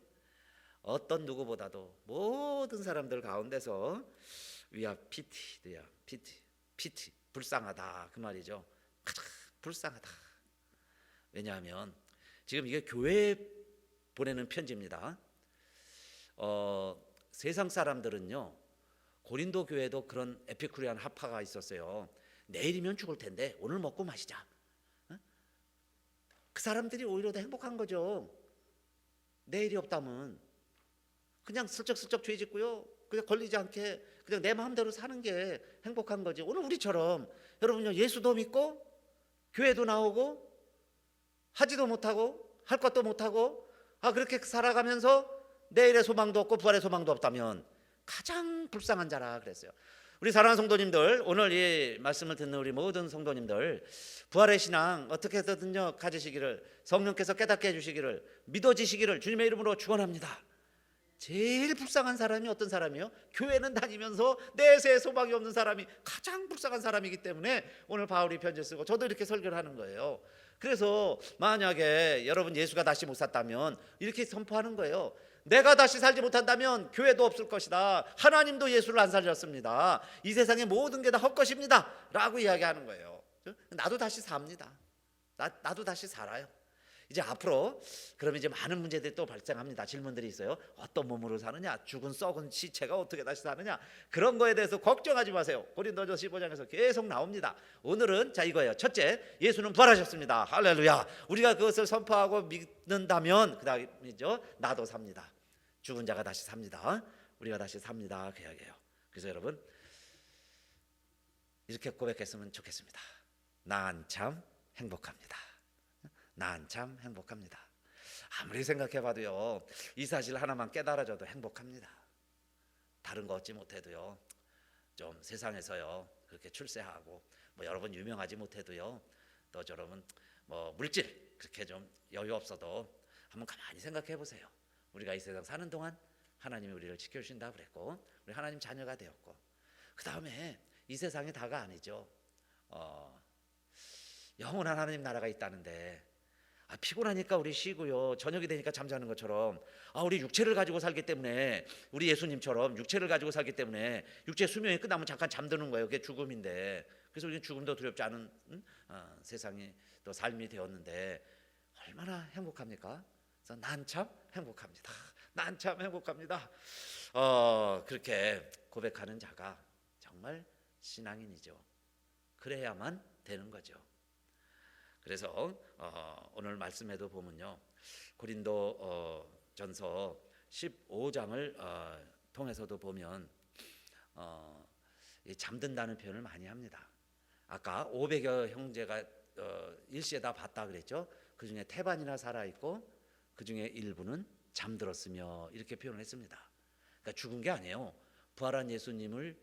어떤 누구보다도 모든 사람들 가운데서 we are pity야. pity. 불쌍하다, 그 말이죠. 가장 불쌍하다. 왜냐하면 지금 이게 교회에 보내는 편지입니다. 세상 사람들은요, 고린도 교회도 그런 에피쿠리안 합파가 있었어요. 내일이면 죽을 텐데 오늘 먹고 마시자. 그 사람들이 오히려 더 행복한 거죠. 내일이 없다면 그냥 슬쩍슬쩍 죄 짓고요, 그냥 걸리지 않게 그냥 내 마음대로 사는 게 행복한 거지. 오늘 우리처럼 여러분요, 예수도 믿고 교회도 나오고 하지도 못하고 할 것도 못하고 그렇게 살아가면서 내일의 소망도 없고 부활의 소망도 없다면 가장 불쌍한 자라 그랬어요. 우리 사랑하는 성도님들, 오늘 이 말씀을 듣는 우리 모든 성도님들, 부활의 신앙 어떻게 해서든요 가지시기를, 성령께서 깨닫게 해주시기를, 믿어지시기를 주님의 이름으로 축원합니다. 제일 불쌍한 사람이 어떤 사람이에요? 교회는 다니면서 내세에 소망이 없는 사람이 가장 불쌍한 사람이기 때문에 오늘 바울이 편지 쓰고 저도 이렇게 설교를 하는 거예요. 그래서 만약에 여러분 예수가 다시 못 샀다면 이렇게 선포하는 거예요. 내가 다시 살지 못한다면 교회도 없을 것이다. 하나님도 예수를 안 살렸습니다. 이 세상의 모든 게 다 헛것입니다 라고 이야기하는 거예요. 나도 다시 삽니다. 나도 다시 살아요. 이제 앞으로 그럼 이제 많은 문제들이 또 발생합니다. 질문들이 있어요. 어떤 몸으로 사느냐, 죽은 썩은 시체가 어떻게 다시 사느냐, 그런 거에 대해서 걱정하지 마세요. 고린도전서 15장에서 계속 나옵니다. 오늘은 자 이거예요. 첫째, 예수는 부활하셨습니다. 할렐루야. 우리가 그것을 선포하고 믿는다면 그 다음이죠, 나도 삽니다. 죽은 자가 다시 삽니다. 우리가 다시 삽니다. 그 이야기예요. 그래서 여러분 이렇게 고백했으면 좋겠습니다. 난 참 행복합니다. 난 참 행복합니다. 아무리 생각해봐도요, 이 사실 하나만 깨달아져도 행복합니다. 다른 거 얻지 못해도요, 좀 세상에서요 그렇게 출세하고 뭐 여러분 유명하지 못해도요, 또 여러분 뭐 물질 그렇게 좀 여유 없어도 한번 가만히 생각해 보세요. 우리가 이 세상 사는 동안 하나님이 우리를 지켜주신다고 그랬고, 우리 하나님 자녀가 되었고, 그 다음에 이 세상이 다가 아니죠. 영원한 하나님 나라가 있다는데, 피곤하니까 우리 쉬고요, 저녁이 되니까 잠자는 것처럼, 우리 육체를 가지고 살기 때문에, 우리 예수님처럼 육체를 가지고 살기 때문에 육체 수명이 끝나면 잠깐 잠드는 거예요. 그게 죽음인데, 그래서 우리는 죽음도 두렵지 않은 세상이 또 삶이 되었는데 얼마나 행복합니까? 그래서 난 참 행복합니다. 난 참 행복합니다. 그렇게 고백하는 자가 정말 신앙인이죠. 그래야만 되는 거죠. 그래서 오늘 말씀에도 보면요, 고린도 전서 15장을 통해서도 보면 잠든다는 표현을 많이 합니다. 아까 500여 형제가 일시에 다 봤다 그랬죠. 그 중에 태반이나 살아있고 그 중에 일부는 잠들었으며, 이렇게 표현을 했습니다. 그러니까 죽은 게 아니에요. 부활한 예수님을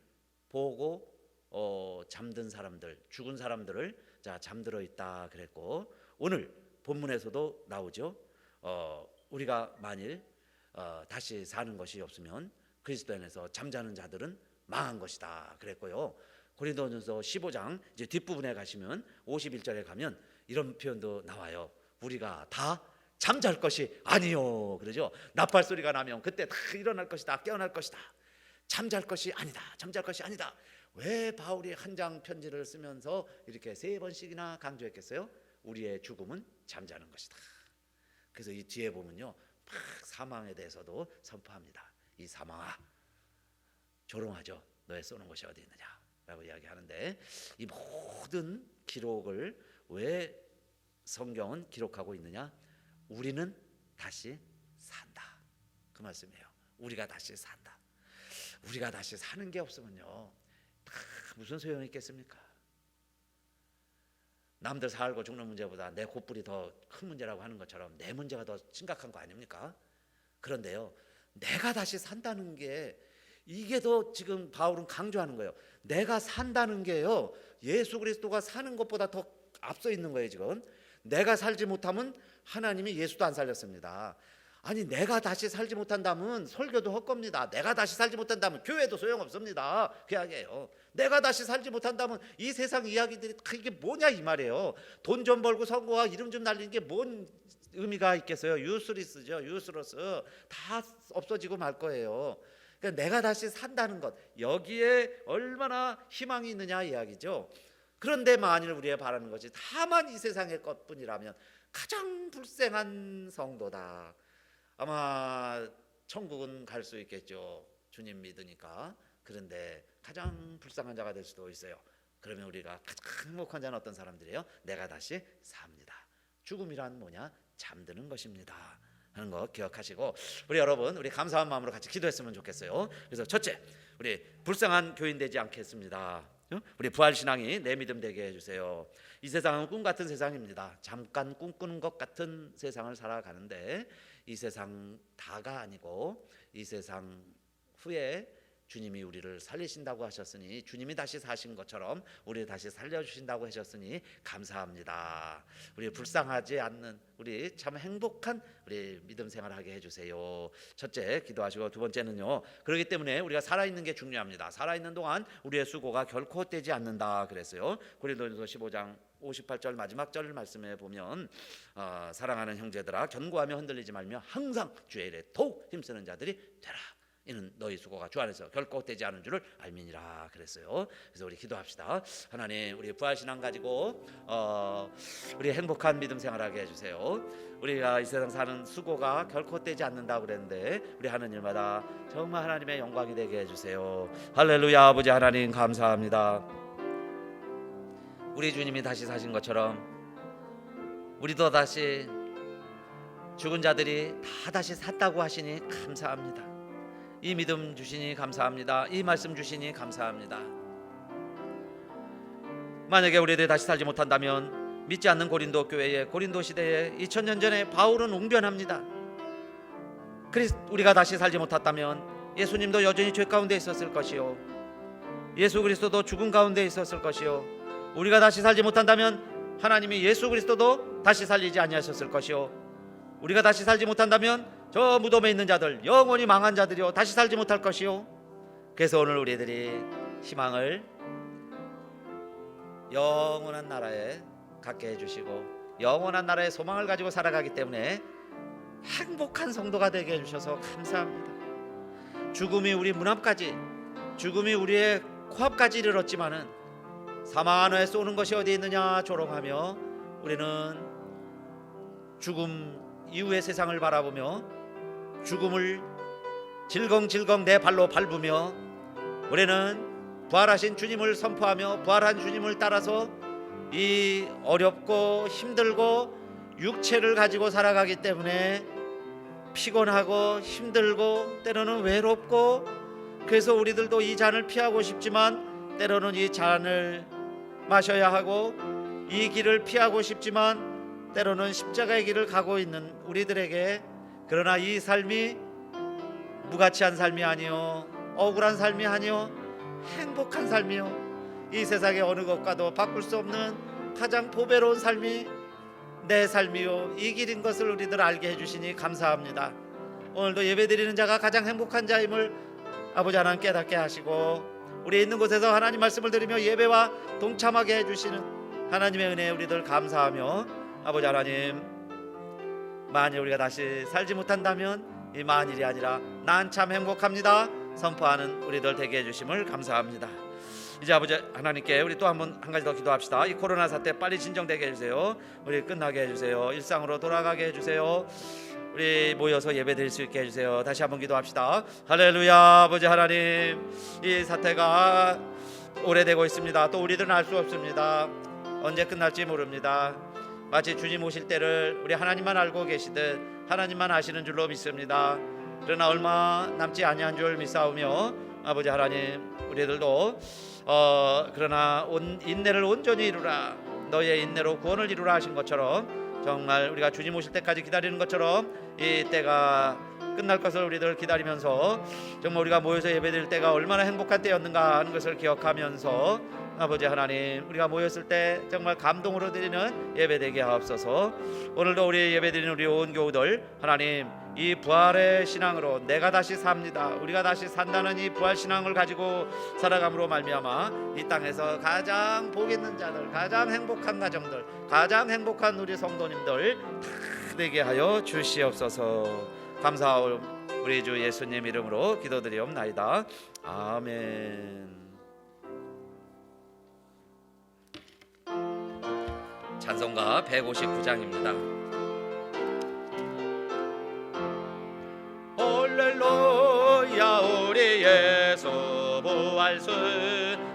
보고 잠든 사람들, 죽은 사람들을 잠들어 있다 그랬고, 오늘 본문에서도 나오죠. 우리가 만일 다시 사는 것이 없으면 그리스도 안에서 잠자는 자들은 망한 것이다 그랬고요. 고린도전서 15장 이제 뒷부분에 가시면 51절에 가면 이런 표현도 나와요. 우리가 다 잠잘 것이 아니요 그러죠. 나팔 소리가 나면 그때 다 일어날 것이다, 깨어날 것이다. 잠잘 것이 아니다, 잠잘 것이 아니다. 왜 바울이 한 장 편지를 쓰면서 이렇게 3번씩이나 강조했겠어요? 우리의 죽음은 잠자는 것이다. 그래서 이 뒤에 보면요, 막 사망에 대해서도 선포합니다. 이 사망아, 조롱하죠. 너의 쏘는 곳이 어디 있느냐 라고 이야기하는데, 이 모든 기록을 왜 성경은 기록하고 있느냐? 우리는 다시 산다, 그 말씀이에요. 우리가 다시 산다. 우리가 다시 사는 게 없으면요, 무슨 소용이 있겠습니까? 남들 살고 죽는 문제보다 내 곧불이 더 큰 문제라고 하는 것처럼 내 문제가 더 심각한 거 아닙니까? 그런데요, 내가 다시 산다는 게, 이게 더 지금 바울은 강조하는 거예요. 내가 산다는 게요, 예수 그리스도가 사는 것보다 더 앞서 있는 거예요. 지금 내가 살지 못하면 하나님이 예수도 안 살렸습니다. 아니, 내가 다시 살지 못한다면 설교도 헛겁니다. 내가 다시 살지 못한다면 교회도 소용없습니다. 그 이야기예요. 내가 다시 살지 못한다면 이 세상 이야기들이 다 이게 뭐냐 이 말이에요. 돈 좀 벌고 선거와 이름 좀 날리는 게 뭔 의미가 있겠어요? 유스리스죠. 유스로스 다 없어지고 말 거예요. 그러니까 내가 다시 산다는 것, 여기에 얼마나 희망이 있느냐 이야기죠. 그런데 만일 우리가 바라는 것이 다만 이 세상의 것뿐이라면 가장 불쌍한 성도다. 아마 천국은 갈 수 있겠죠, 주님 믿으니까. 그런데 가장 불쌍한 자가 될 수도 있어요. 그러면 우리가 가장 행복한 자는 어떤 사람들이에요? 내가 다시 삽니다. 죽음이란 뭐냐? 잠드는 것입니다 하는 거 기억하시고, 우리 여러분, 우리 감사한 마음으로 같이 기도했으면 좋겠어요. 그래서 첫째, 우리 불쌍한 교인 되지 않겠습니다. 우리 부활신앙이 내 믿음 되게 해주세요. 이 세상은 꿈 같은 세상입니다. 잠깐 꿈꾸는 것 같은 세상을 살아가는데, 이 세상 다가 아니고 이 세상 후에 주님이 우리를 살리신다고 하셨으니, 주님이 다시 사신 것처럼 우리를 다시 살려주신다고 하셨으니 감사합니다. 우리 불쌍하지 않는, 우리 참 행복한 우리 믿음 생활하게 해주세요. 첫째 기도하시고, 두 번째는요, 그렇기 때문에 우리가 살아있는 게 중요합니다. 살아있는 동안 우리의 수고가 결코 헛되지 않는다 그랬어요. 고린도전서 15장 58절 마지막 절 말씀에 보면, 사랑하는 형제들아, 견고하며 흔들리지 말며 항상 주의 일에 더욱 힘쓰는 자들이 되라. 이는 너희 수고가 주 안에서 결코 헛되지 않은 줄을 알미니라 그랬어요. 그래서 우리 기도합시다. 하나님, 우리 부활신앙 가지고 우리 행복한 믿음 생활하게 해주세요. 우리가 이 세상 사는 수고가 결코 헛되지 않는다고 그랬는데, 우리 하는 일마다 정말 하나님의 영광이 되게 해주세요. 할렐루야. 아버지 하나님 감사합니다. 우리 주님이 다시 사신 것처럼 우리도 다시, 죽은 자들이 다 다시 샀다고 하시니 감사합니다. 이 믿음 주시니 감사합니다. 이 말씀 주시니 감사합니다. 만약에 우리들이 다시 살지 못한다면 믿지 않는 고린도 교회에, 고린도 시대에 2000년 전에 바울은 웅변합니다. 우리가 다시 살지 못했다면 예수님도 여전히 죄 가운데 있었을 것이요, 예수 그리스도도 죽음 가운데 있었을 것이요, 우리가 다시 살지 못한다면 하나님이 예수 그리스도도 다시 살리지 아니하셨을 것이요, 우리가 다시 살지 못한다면 저 무덤에 있는 자들, 영원히 망한 자들이요 다시 살지 못할 것이요. 그래서 오늘 우리들이 희망을 영원한 나라에 갖게 해주시고 영원한 나라의 소망을 가지고 살아가기 때문에 행복한 성도가 되게 해주셔서 감사합니다. 죽음이 우리 문 앞까지, 죽음이 우리의 코앞까지 이르렀지만은 사망 안에 쏘는 것이 어디 있느냐 조롱하며 우리는 죽음 이후의 세상을 바라보며 죽음을 질겅질겅 내 발로 밟으며 우리는 부활하신 주님을 선포하며 부활한 주님을 따라서 이 어렵고 힘들고 육체를 가지고 살아가기 때문에 피곤하고 힘들고 때로는 외롭고, 그래서 우리들도 이 잔을 피하고 싶지만 때로는 이 잔을 마셔야 하고 이 길을 피하고 싶지만 때로는 십자가의 길을 가고 있는 우리들에게, 그러나 이 삶이 무가치한 삶이 아니요 억울한 삶이 아니요 행복한 삶이요 이 세상의 어느 것과도 바꿀 수 없는 가장 보배로운 삶이 내 삶이요 이 길인 것을 우리들 알게 해주시니 감사합니다. 오늘도 예배드리는 자가 가장 행복한 자임을 아버지 하나님 깨닫게 하시고 우리 있는 곳에서 하나님 말씀을 들으며 예배와 동참하게 해주시는 하나님의 은혜에 우리들 감사하며, 아버지 하나님, 만일 우리가 다시 살지 못한다면 이 만일이 아니라 난 참 행복합니다 선포하는 우리들 되게 해주심을 감사합니다. 이제 아버지 하나님께 우리 또 한 가지 더 기도합시다. 이 코로나 사태 빨리 진정되게 해주세요. 우리 끝나게 해주세요. 일상으로 돌아가게 해주세요. 우리 모여서 예배 드릴 수 있게 해주세요. 다시 한번 기도합시다. 할렐루야. 아버지 하나님, 이 사태가 오래되고 있습니다. 또 우리들은 알 수 없습니다. 언제 끝날지 모릅니다. 마치 주님 오실 때를 우리 하나님만 알고 계시듯 하나님만 아시는 줄로 믿습니다. 그러나 얼마 남지 아니한 줄 믿사오며 아버지 하나님, 우리들도 그러나 인내를 온전히 이루라, 너의 인내로 구원을 이루라 하신 것처럼 정말 우리가 주님 오실 때까지 기다리는 것처럼 이 때가 끝날 것을 우리들 기다리면서 정말 우리가 모여서 예배드릴 때가 얼마나 행복한 때였는가 하는 것을 기억하면서 아버지 하나님, 우리가 모였을 때 정말 감동으로 드리는 예배되게 하옵소서. 오늘도 우리 예배드리는 우리 온 교우들 하나님, 이 부활의 신앙으로 내가 다시 삽니다, 우리가 다시 산다는 이 부활 신앙을 가지고 살아감으로 말미암아 이 땅에서 가장 복 있는 자들, 가장 행복한 가정들, 가장 행복한 우리 성도님들 다 되게 하여 주시옵소서. 감사하오 우리 주 예수님 이름으로 기도드리옵나이다. 아멘. 찬송가 159장입니다. 할렐루야, 우리 예수 부활승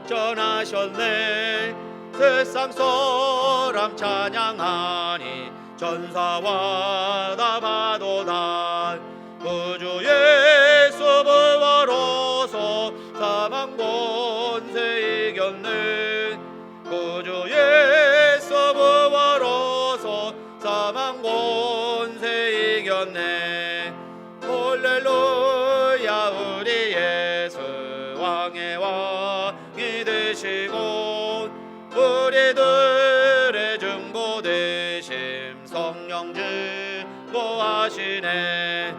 전하셨네. 세상 사람 찬양하니 전사와 다 바도다. 구주 예수 부활로서 사망 권세 이겼네. 구주 예수 부활로서 사망 권세 이겼네. 할렐루야, 우리 예수 왕의 왕이 되시고 우리들의 증거 되심 성령 증거하시네.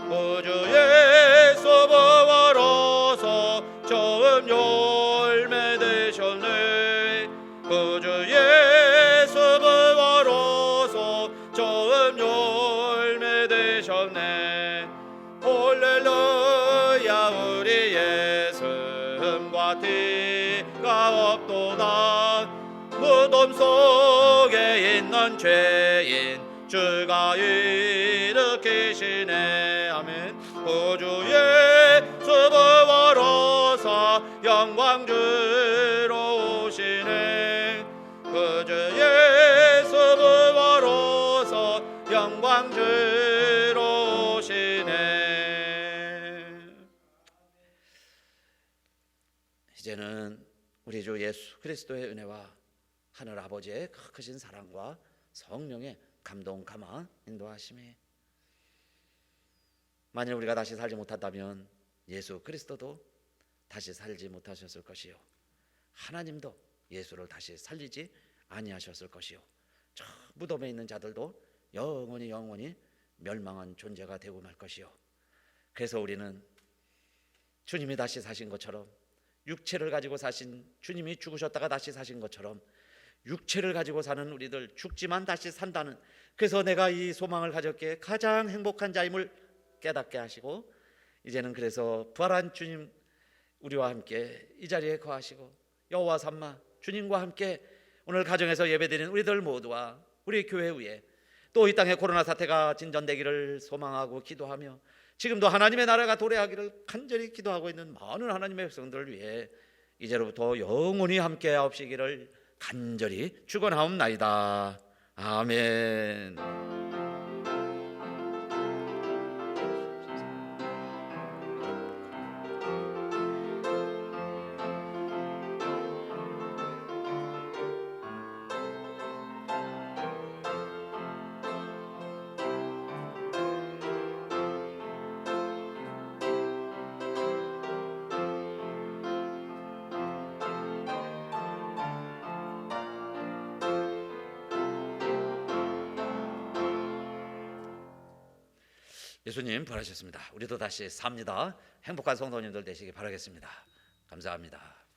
구주 예수 부활로서 처음 열매 되셨네. 구주 예수 부활로서 처음 열매 되셨네. 할렐루야, 우리 예수 흠과 티가 없도다. 무덤 속에 있는 죄인 주가 일으키시네. 아멘. 구주 예수 부활로서 영광 주러 오시네. 구주 예수 부활로서 영광 주러 오시네. 이제는 우리 주 예수 그리스도의 은혜와 하늘 아버지의 크신 사랑과 성령의 감동 감화 인도하심이, 만일 우리가 다시 살지 못한다면 예수 그리스도도 다시 살지 못하셨을 것이요 하나님도 예수를 다시 살리지 아니하셨을 것이요 저 무덤에 있는 자들도 영원히 멸망한 존재가 되고 말 것이요. 그래서 우리는 주님이 다시 사신 것처럼 육체를 가지고 사신 주님이 죽으셨다가 다시 사신 것처럼 육체를 가지고 사는 우리들 죽지만 다시 산다는, 그래서 내가 이 소망을 가졌기에 가장 행복한 자임을 깨닫게 하시고 이제는 그래서 부활한 주님 우리와 함께 이 자리에 거하시고 여호와 삼마 주님과 함께 오늘 가정에서 예배드리는 우리들 모두와 우리 교회 위에 또 이 땅에 코로나 사태가 진전되기를 소망하고 기도하며 지금도 하나님의 나라가 도래하기를 간절히 기도하고 있는 많은 하나님의 백성들을 위해 이제로부터 영원히 함께 하옵시기를 간절히 축원하옵나이다. 아멘. 예수님 부활하셨습니다. 우리도 다시 삽니다. 행복한 성도님들 되시기 바라겠습니다. 감사합니다.